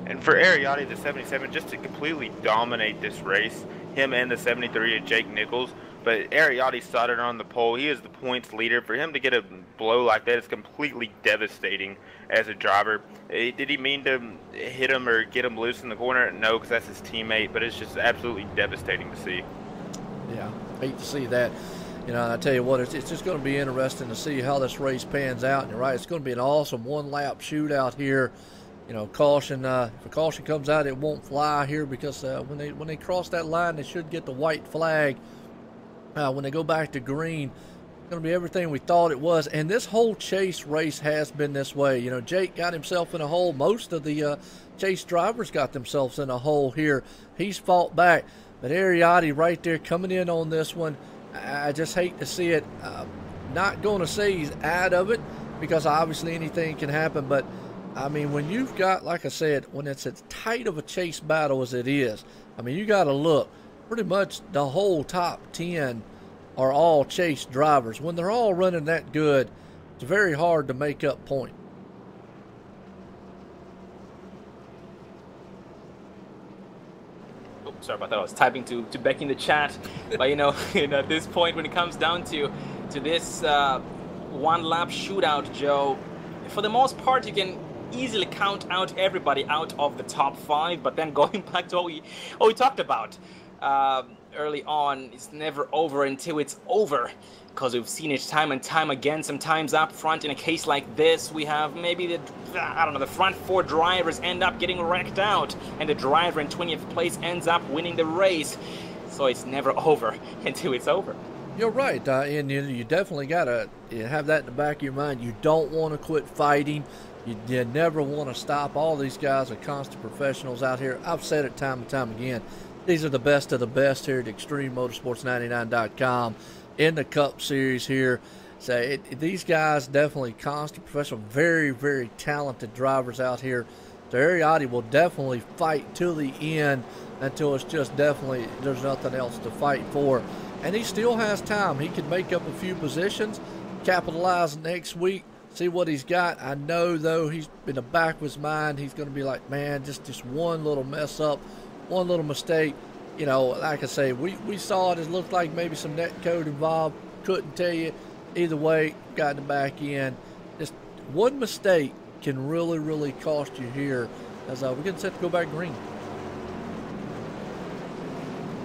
And for Ariotti, the 77, just to completely dominate this race, him and the 73 of Jake Nichols. But Ariotti started on the pole. He is the points leader. For him to get a blow like that is completely devastating as a driver. Did he mean to hit him or get him loose in the corner? No, because that's his teammate. But it's just absolutely devastating to see. Yeah, hate to see that. You know, I tell you what, it's just going to be interesting to see how this race pans out. And you're right, it's going to be an awesome 1-lap shootout here. You know, caution. If a caution comes out, it won't fly here, because when they cross that line, they should get the white flag. When they go back to green, it's going to be everything we thought it was. And this whole chase race has been this way. You know, Jake got himself in a hole. Most of the chase drivers got themselves in a hole here. He's fought back, but Ariotti right there coming in on this one. I just hate to see it. Not going to say he's out of it, because obviously anything can happen. But, I mean, when you've got, like I said, when it's as tight of a chase battle as it is, I mean, you got to look. pretty much the whole top 10 are all chase drivers. When they're all running that good, it's very hard to make up point. Oh, sorry about that. I was typing to Becky in the chat. But at this point, when it comes down to this one lap shootout, Joe, for the most part, you can easily count out everybody out of the top 5. But then going back to what we talked about early on, it's never over until it's over, because we've seen it time and time again. Sometimes up front, in a case like this, we have maybe the front 4 drivers end up getting wrecked out, and the driver in 20th place ends up winning the race. So it's never over until it's over. You're right, and you definitely got to have that in the back of your mind. You don't want to quit fighting. You never want to stop. All these guys are constant professionals out here. I've said it time and time again. These are the best of the best here at ExtremeMotorsports99.com in the Cup Series here. So these guys definitely constant professional, very, very talented drivers out here. So Ariotti will definitely fight till the end until it's just definitely there's nothing else to fight for. And he still has time. He can make up a few positions, capitalize next week, see what he's got. I know, though, he's in the back of his mind, he's going to be like, man, just one little mess up, one little mistake. Like I say, we saw it. It looked like maybe some net code involved. Couldn't tell you. Either way, got in the back end. Just one mistake can really, really cost you here as we're getting set to go back green.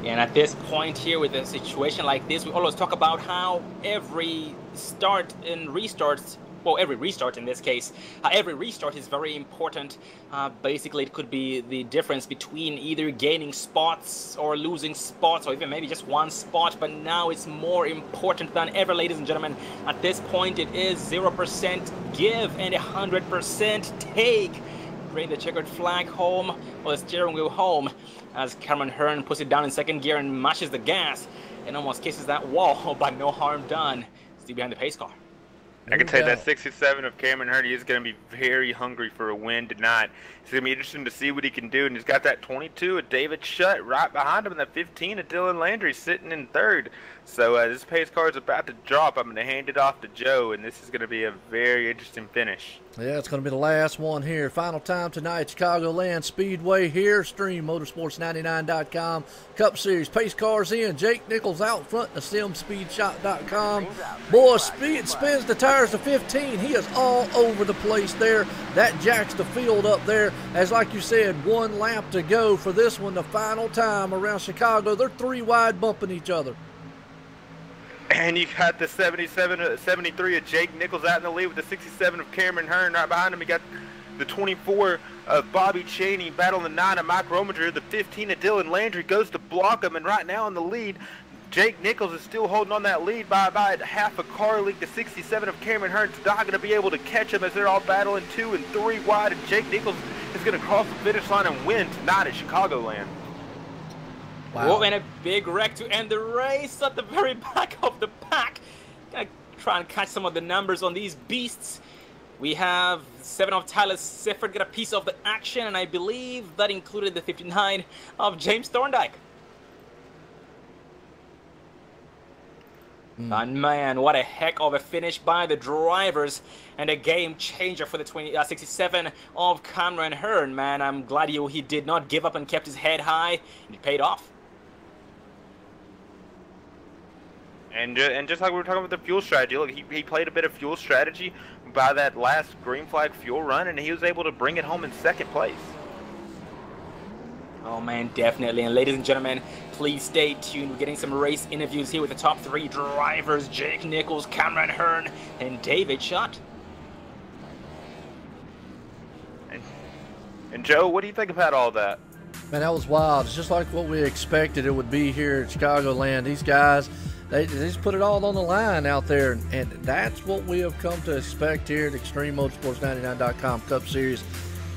And at this point here, with a situation like this, we always talk about how every start and restarts, well, every restart in this case, every restart is very important. Basically, it could be the difference between either gaining spots or losing spots, or even maybe just one spot. But now it's more important than ever, ladies and gentlemen. At this point, it is 0% give and 100% take. Bring the checkered flag home, or the steering wheel home, as Cameron Hearn puts it down in second gear and mashes the gas and almost kisses that wall, but no harm done. Still behind the pace car. I can tell you that 67 of Cameron Hearn, he is going to be very hungry for a win tonight. It's going to be interesting to see what he can do. And he's got that 22 of David Shutt right behind him, and that 15 of Dylan Landry sitting in third. So this pace car is about to drop. I'm going to hand it off to Joe, and this is going to be a very interesting finish. Yeah, it's going to be the last one here. Final time tonight, Chicagoland Speedway here. StreamMotorsports99.com. Cup Series pace cars in. Jake Nichols out front. The SimSpeedShop.com. Boy, Speed spins the tires to 15. He is all over the place there. That jacks the field up there. As like you said, one lap to go for this one. The final time around Chicago. They're 3 wide bumping each other. And you got the 73 of Jake Nichols out in the lead with the 67 of Cameron Hearn right behind him. You got the 24 of Bobby Chaney battling the 9 of Mike Rominger. The 15 of Dylan Landry goes to block him, and right now in the lead, Jake Nichols is still holding on that lead by about half a car length. The 67 of Cameron Hearn's not going to be able to catch him as they're all battling 2 and 3 wide, and Jake Nichols is going to cross the finish line and win tonight at Chicagoland. Wow. Whoa, and a big wreck to end the race at the very back of the pack. Gonna try and catch some of the numbers on these beasts. We have 7 of Tyler Sifford get a piece of the action, and I believe that included the 59 of James Thorndike. And man, what a heck of a finish by the drivers, and a game changer for the 67 of Cameron Hearn. Man, I'm glad he did not give up and kept his head high, and it paid off. And just like we were talking about the fuel strategy, look, he played a bit of fuel strategy by that last green flag fuel run, and he was able to bring it home in second place. Oh man, definitely. And ladies and gentlemen, please stay tuned. We're getting some race interviews here with the top 3 drivers: Jake Nichols, Cameron Hearn, and David Shutt. And Joe, what do you think about all that? Man, that was wild. It's just like what we expected it would be here at Chicagoland. These guys, they just put it all on the line out there, and that's what we have come to expect here at ExtremeMotorsports99.com Cup Series.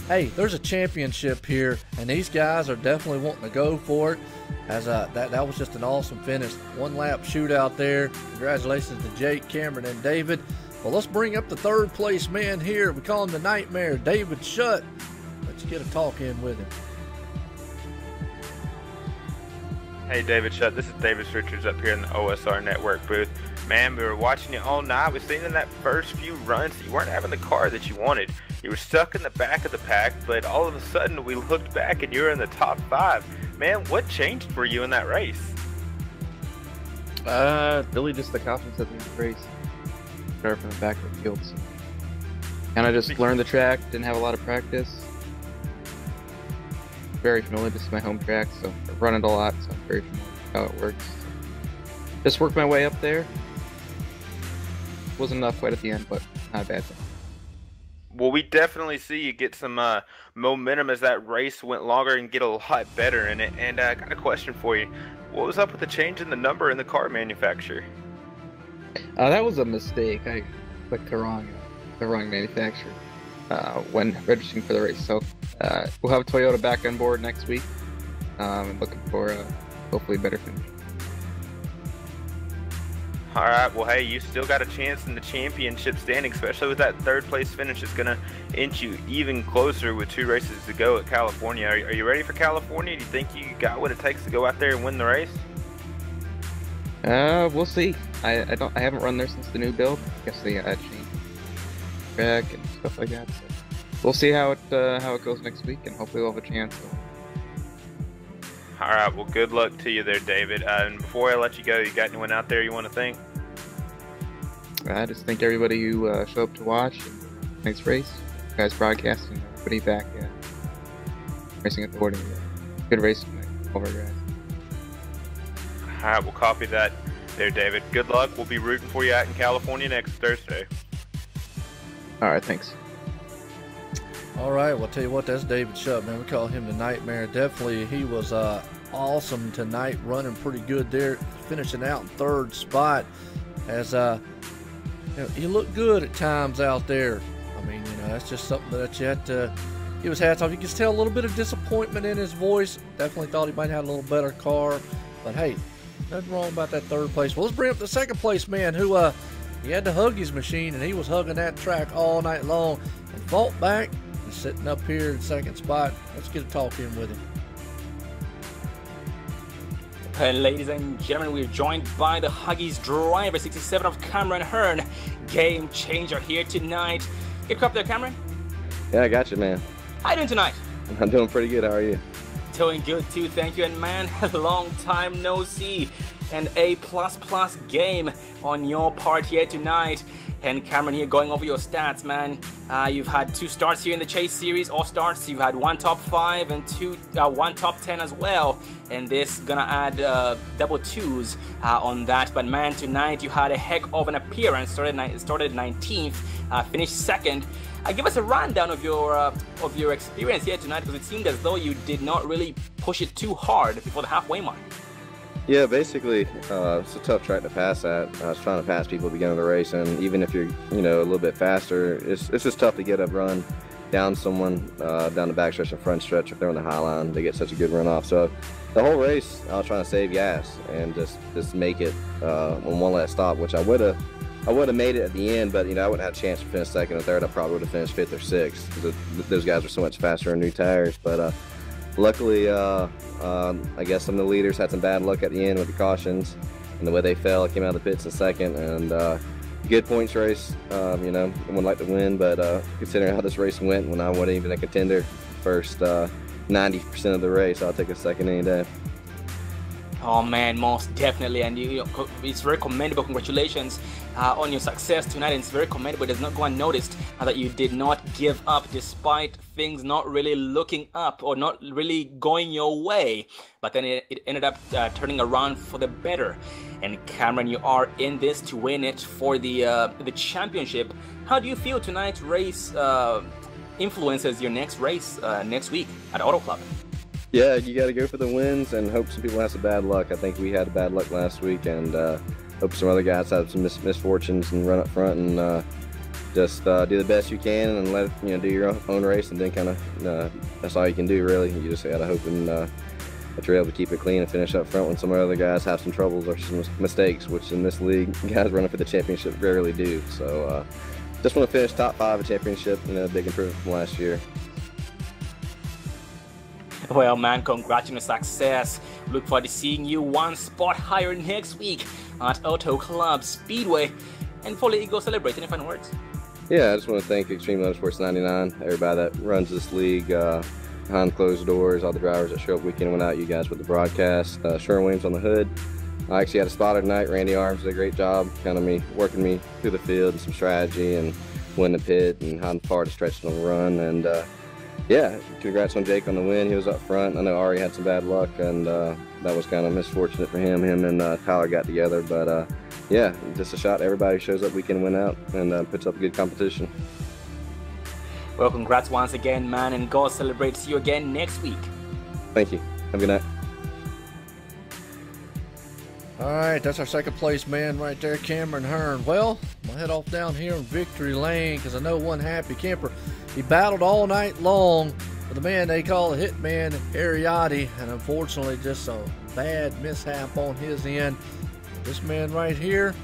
Hey, there's a championship here, and these guys are definitely wanting to go for it. As that was just an awesome finish. 1 lap shootout there. Congratulations to Jake, Cameron, and David. Well, let's bring up the 3rd place man here. We call him the Nightmare, David Shutt. Let's get a talk in with him. Hey David Shutt, this is Davis Richards up here in the OSR Network booth. Man, we were watching you all night. We seen in that first few runs that you weren't having the car that you wanted. You were stuck in the back of the pack, but all of a sudden we looked back and you were in the top 5. Man, what changed for you in that race? Really just the confidence at the end of the race. Started from the back of the field. So kind of just learned the track, didn't have a lot of practice. Very familiar, this is my home track, so I've run it a lot, so I'm very familiar with how it works. Just worked my way up there. Wasn't enough quite at the end, but not a bad thing. Well, we definitely see you get some momentum as that race went longer and get a lot better in it. And I got a question for you. What was up with the change in the number in the car manufacturer? That was a mistake. I clicked the wrong manufacturer when registering for the race. So we'll have Toyota back on board next week. I'm looking for hopefully a better finish. All right, well, hey, you still got a chance in the championship standing, especially with that third place finish. It's going to inch you even closer with 2 races to go at California. Are you ready for California? Do you think you got what it takes to go out there and win the race? We'll see. I haven't run there since the new build. I guess they changed track and stuff like that. So we'll see how it goes next week, and hopefully we'll have a chance. All right, well, good luck to you there, David. And before I let you go, you got anyone out there you want to thank? I just thank everybody who showed up to watch. Nice race. You guys broadcasting, everybody back racing at the boarding. Good race tonight. Over, guys. All right, we'll copy that there, David. Good luck. We'll be rooting for you out in California next Thursday. All right, thanks. All right, well, I'll tell you what, that's David Shutt, man. We call him the Nightmare. Definitely, he was awesome tonight, running pretty good there, finishing out in 3rd spot. As he looked good at times out there. I mean, that's just something that you had to give his hats off. You can tell a little bit of disappointment in his voice. Definitely thought he might have a little better car, but hey, nothing wrong about that 3rd place. Well, let's bring up the 2nd place man who he had to hug his machine, and he was hugging that track all night long and fought back. Sitting up here in 2nd spot. Let's get a talk in with him. And ladies and gentlemen, we're joined by the Huggies driver, 67 of Cameron Hearn. Game changer here tonight. Get up there, Cameron. Yeah, I got you, man. How you doing tonight? I'm doing pretty good. How are you? Doing good too, thank you. And man, long time no see. An A++ game on your part here tonight. And Cameron here going over your stats, man. You've had 2 starts here in the Chase Series, all starts. You've had 1 top 5 and 1 top 10 as well. And this gonna add double 2s on that. But man, tonight you had a heck of an appearance. Started 19th, finished 2nd. Give us a rundown of your experience here tonight, because it seemed as though you did not really push it too hard before the halfway mark. Yeah, basically, it's a tough track to pass at. I was trying to pass people at the beginning of the race, and even if you're, a little bit faster, it's just tough to get a run down someone down the back stretch and front stretch. If they're on the high line, they get such a good run off. So the whole race, I was trying to save gas and just make it on one last stop, which I would have made it at the end, but I wouldn't have a chance to finish 2nd or 3rd. I probably would have finished 5th or 6th because those guys were so much faster on new tires. But luckily, I guess some of the leaders had some bad luck at the end with the cautions and the way they fell. I came out of the pits in 2nd, and good points race. I wouldn't like to win, but considering how this race went, when I wasn't even a contender first 90% of the race, I'll take a 2nd any day. Oh man, most definitely, and it's very commendable. Congratulations on your success tonight. And it's very commendable. It does not go unnoticed that you did not give up despite things not really looking up or not really going your way. But then it ended up turning around for the better. And Cameron, you are in this to win it for the championship. How do you feel tonight's race influences your next race next week at Auto Club? Yeah, you got to go for the wins and hope some people have some bad luck. I think we had bad luck last week, and hope some other guys have some misfortunes and run up front and just do the best you can and let do your own race, and then kind of that's all you can do really. You just got to hope and that you're able to keep it clean and finish up front when some other guys have some troubles or some mistakes, which in this league guys running for the championship rarely do. So just want to finish top 5 of championship, big improvement from last year. Well, man, congrats on your success. Look forward to seeing you one spot higher next week at Untitled Speedway. And before you go celebrate, any final words? Yeah, I just want to thank Extreme Motorsports 99, everybody that runs this league behind closed doors, all the drivers that show up week in and week out, you guys with the broadcast, Sherwin Williams on the hood. I actually had a spotter tonight. Randy Arms did a great job kind of working me through the field and some strategy and when the pit and how far to stretch on the run. And yeah, congrats on Jake on the win. He was up front. I know Ari had some bad luck, and that was kind of misfortunate for him. Him and Tyler got together, but yeah, just a shot to everybody who shows up week in and win out and puts up a good competition. Well, congrats once again, man, and God celebrates you again next week. Thank you. Have a good night. All right, that's our second place man right there, Cameron Hearn. Well, we'll head off down here in Victory Lane because I know one happy camper. He battled all night long with the man they call the hitman, Ariotti, and unfortunately just a bad mishap on his end. This man right here,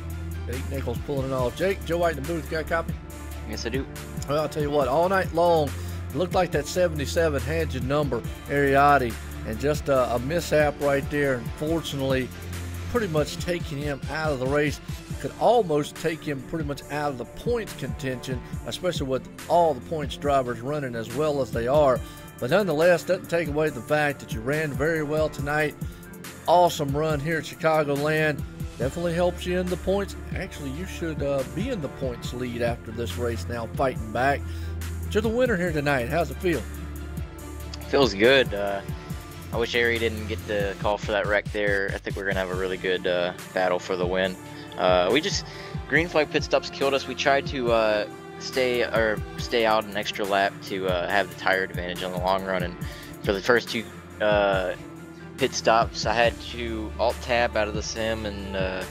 Jake Nichols pulling it off. Jake, Joe White in the booth, got a copy? Yes, I do. Well, I'll tell you what, all night long, it looked like that 77 had your number, Ariotti, and just a mishap right there, unfortunately, pretty much taking him out of the race. Could almost take him pretty much out of the points contention, especially with all the points drivers running as well as they are. But nonetheless, doesn't take away the fact that you ran very well tonight. Awesome run here at Chicagoland. Definitely helps you in the points. Actually, you should be in the points lead after this race now, fighting back. You're the winner here tonight. How's it feel? Feels good. I wish Ari didn't get the call for that wreck there. I think we're going to have a really good battle for the win. Green flag pit stops killed us. We tried to stay out an extra lap to have the tire advantage on the long run. And for the first two pit stops, I had to alt-tab out of the sim and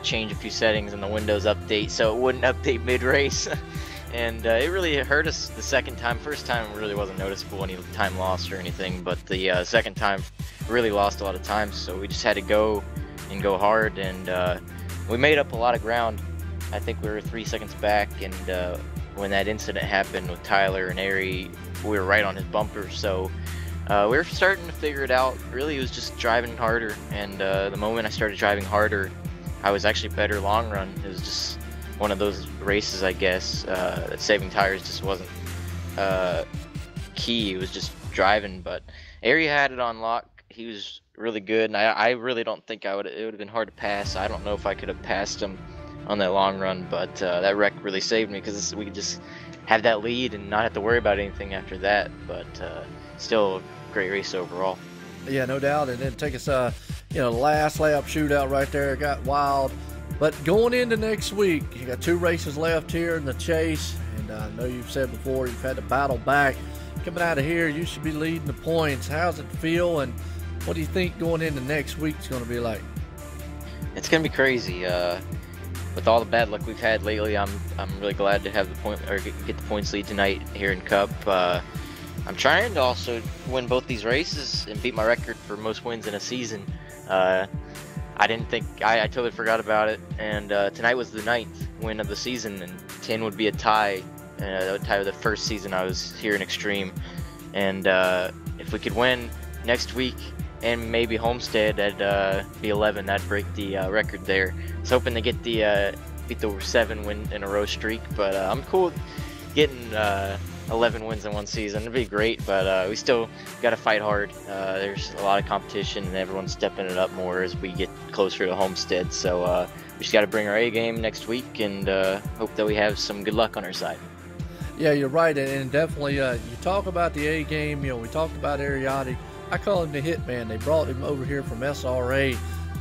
change a few settings in the Windows update so it wouldn't update mid-race. And it really hurt us the second time. First time really wasn't noticeable any time lost or anything, but the second time really lost a lot of time, so we just had to go hard, and we made up a lot of ground. I think we were 3 seconds back, and when that incident happened with Tyler and Ari, we were right on his bumper, so we were starting to figure it out. Really, it was just driving harder, and the moment I started driving harder, I was actually better long run. It was just one of those races, I guess, that saving tires just wasn't key. It was just driving, but Ari had it on lock. He was really good, and I really don't think it would have been hard to pass. I don't know if I could have passed him on that long run, but that wreck really saved me because we could just have that lead and not have to worry about anything after that. But still a great race overall. Yeah, no doubt. And then take us, last lap shootout right there. It got wild. But going into next week, you got 2 races left here in the chase, and I know you've said before you've had to battle back. Coming out of here, you should be leading the points. How's it feel, and what do you think going into next week is going to be like? It's going to be crazy. With all the bad luck we've had lately, I'm really glad to have get the points lead tonight here in Cup. I'm trying to also win both these races and beat my record for most wins in a season. I didn't think, I totally forgot about it, and tonight was the 9th win of the season, and 10 would be a tie, tie with the first season I was here in Extreme, and if we could win next week and maybe Homestead, that'd be 11, that'd break the record there. I was hoping to get beat the 7 win in a row streak, but I'm cool with getting 11 wins in one season. It'd be great, but we still got to fight hard. There's a lot of competition, and everyone's stepping it up more as we get closer to Homestead. So we just got to bring our A game next week, and hope that we have some good luck on our side. Yeah, you're right, and definitely you talk about the A game. We talked about Ariotti. I call him the hitman. They brought him over here from SRA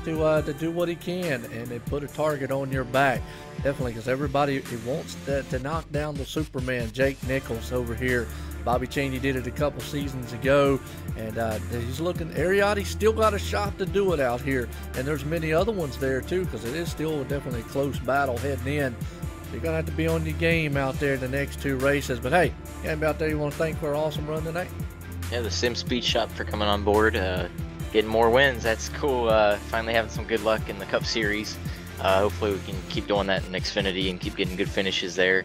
to do what he can, and they put a target on your back. Definitely, because everybody wants to knock down the Superman, Jake Nichols over here. Bobby Chaney did it a couple seasons ago, and he's looking. Ariotti's still got a shot to do it out here, and there's many other ones there too, because it is still definitely a close battle heading in. You're gonna have to be on your game out there in the next 2 races. But hey, anybody out there you want to thank for an awesome run tonight? Yeah, the Sim Speed Shop for coming on board, getting more wins. That's cool. Finally having some good luck in the Cup Series. Hopefully we can keep doing that in Xfinity and keep getting good finishes there.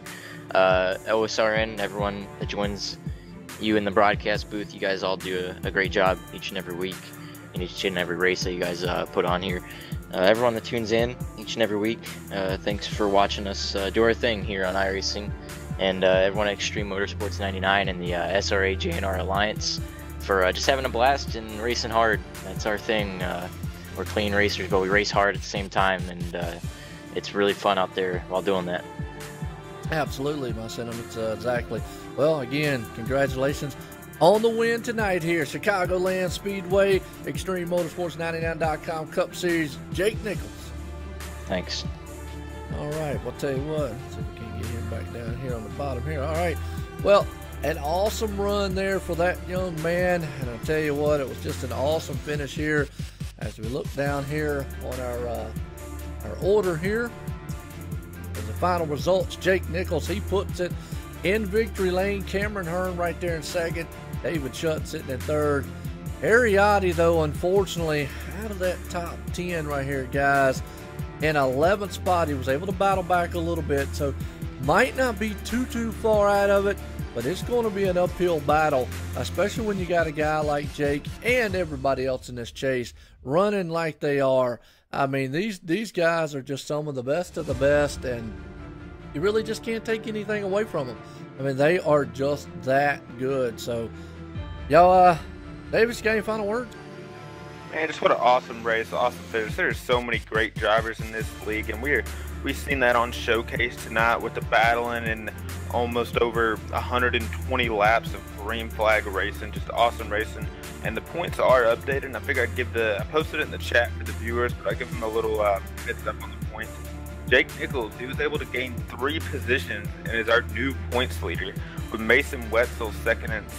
OSRN, everyone that joins you in the broadcast booth, you guys all do a great job each and every week in each and every race that you guys put on here. Everyone that tunes in each and every week, thanks for watching us do our thing here on iRacing, and everyone at Extreme Motorsports 99 and the SRA JNR Alliance for just having a blast and racing hard. That's our thing. We're clean racers, but we race hard at the same time, and it's really fun out there while doing that. Absolutely, my sentiments, exactly. Well, again, congratulations on the win tonight here. Chicagoland Speedway, ExtremeMotorsports99.com Cup Series, Jake Nichols. Thanks. All right, well, tell you what, let's see if we can get him back down here on the bottom here. All right, well, an awesome run there for that young man, and I'll tell you what, it was just an awesome finish here. As we look down here on our order here, as the final results, Jake Nichols, he puts it in victory lane. Cameron Hearn right there in second. David Shutt sitting in third. Ariotti, though, unfortunately, out of that top 10 right here, guys, in 11th spot. He was able to battle back a little bit, so might not be too far out of it, but it's going to be an uphill battle, especially when you got a guy like Jake and everybody else in this chase running like they are. I mean, these guys are just some of the best, and you really just can't take anything away from them. I mean, they are just that good. So, y'all, Davis, got any final words? Man, just what an awesome race, awesome finish. There's so many great drivers in this league, and we've seen that on Showcase tonight with the battling and almost over 120 laps of green flag racing. Just awesome racing. And the points are updated, and I figured I posted it in the chat for the viewers, but I give them a little heads up on the points. Jake Nichols, he was able to gain 3 positions and is our new points leader, with Mason Wetzel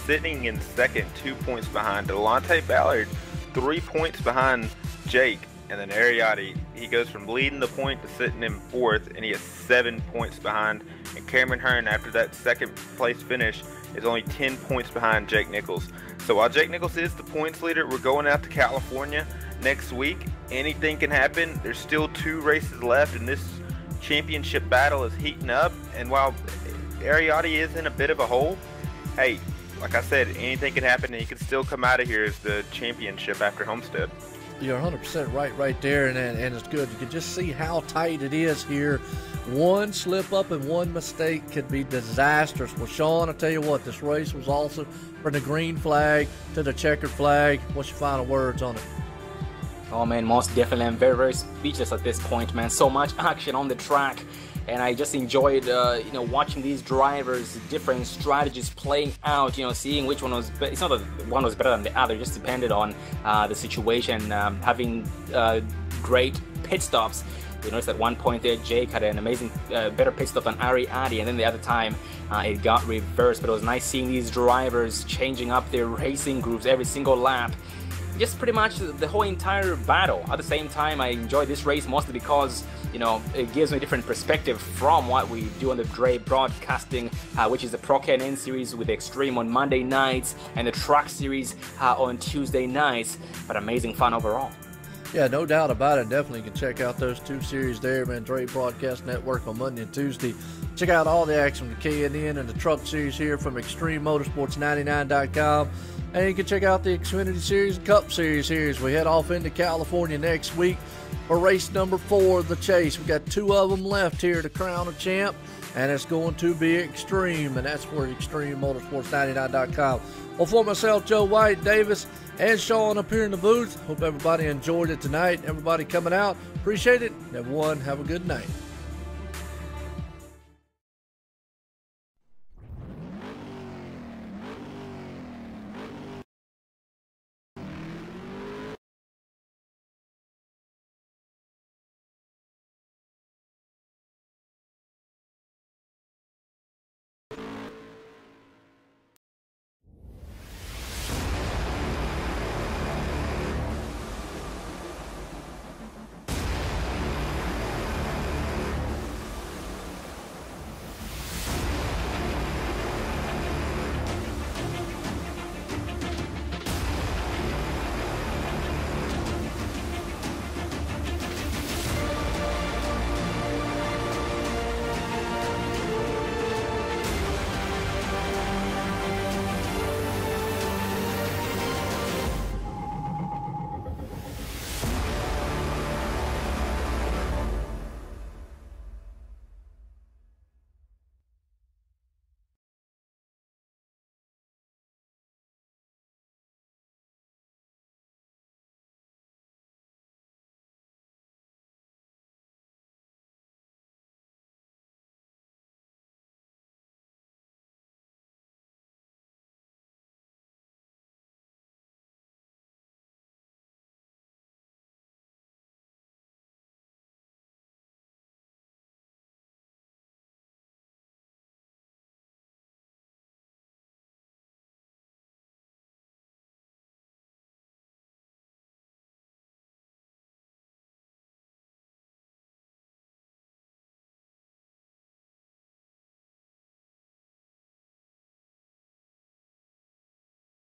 sitting in second, 2 points behind. Delonte Ballard, 3 points behind Jake, and then Ariotti, he goes from leading the point to sitting in fourth, and he is 7 points behind. And Cameron Hearn, after that second place finish, is only 10 points behind Jake Nichols. So while Jake Nichols is the points leader, we're going out to California next week. Anything can happen. There's still 2 races left, and this championship battle is heating up. And while Ariotti is in a bit of a hole, hey, like I said, anything can happen, and he can still come out of here as the championship after Homestead. You're 100% right there, and it's good. You can just see how tight it is here. One slip up and one mistake could be disastrous. Well, Sean, I tell you what, this race was awesome. From the green flag to the checkered flag. What's your final words on it? Oh man, most definitely. I'm very speechless at this point, man. So much action on the track, and I just enjoyed, watching these drivers, different strategies playing out. Seeing which one was. It's not that one was better than the other. It just depended on the situation. Having great pit stops. You notice at one point there, Jake had an amazing, better pit stop than Ariotti, and then the other time it got reversed. But it was nice seeing these drivers changing up their racing groups every single lap. Just pretty much the whole entire battle. At the same time, I enjoy this race mostly because, it gives me a different perspective from what we do on the Dre broadcasting, which is the Pro K&N series with Extreme on Monday nights and the Truck series on Tuesday nights. But amazing fun overall. Yeah, no doubt about it. Definitely you can check out those 2 series there, man. Dre Broadcast Network on Monday and Tuesday. Check out all the action from the K&N and the Truck series here from ExtremeMotorsports99.com. And you can check out the Xfinity Series and Cup Series here as we head off into California next week for race number 4 of the chase. We got 2 of them left here to crown a champ, and it's going to be Extreme, and that's for ExtremeMotorsports99.com. Well, for myself, Joe White, Davis, and Sean up here in the booth, hope everybody enjoyed it tonight. Everybody coming out, appreciate it. Everyone, have a good night.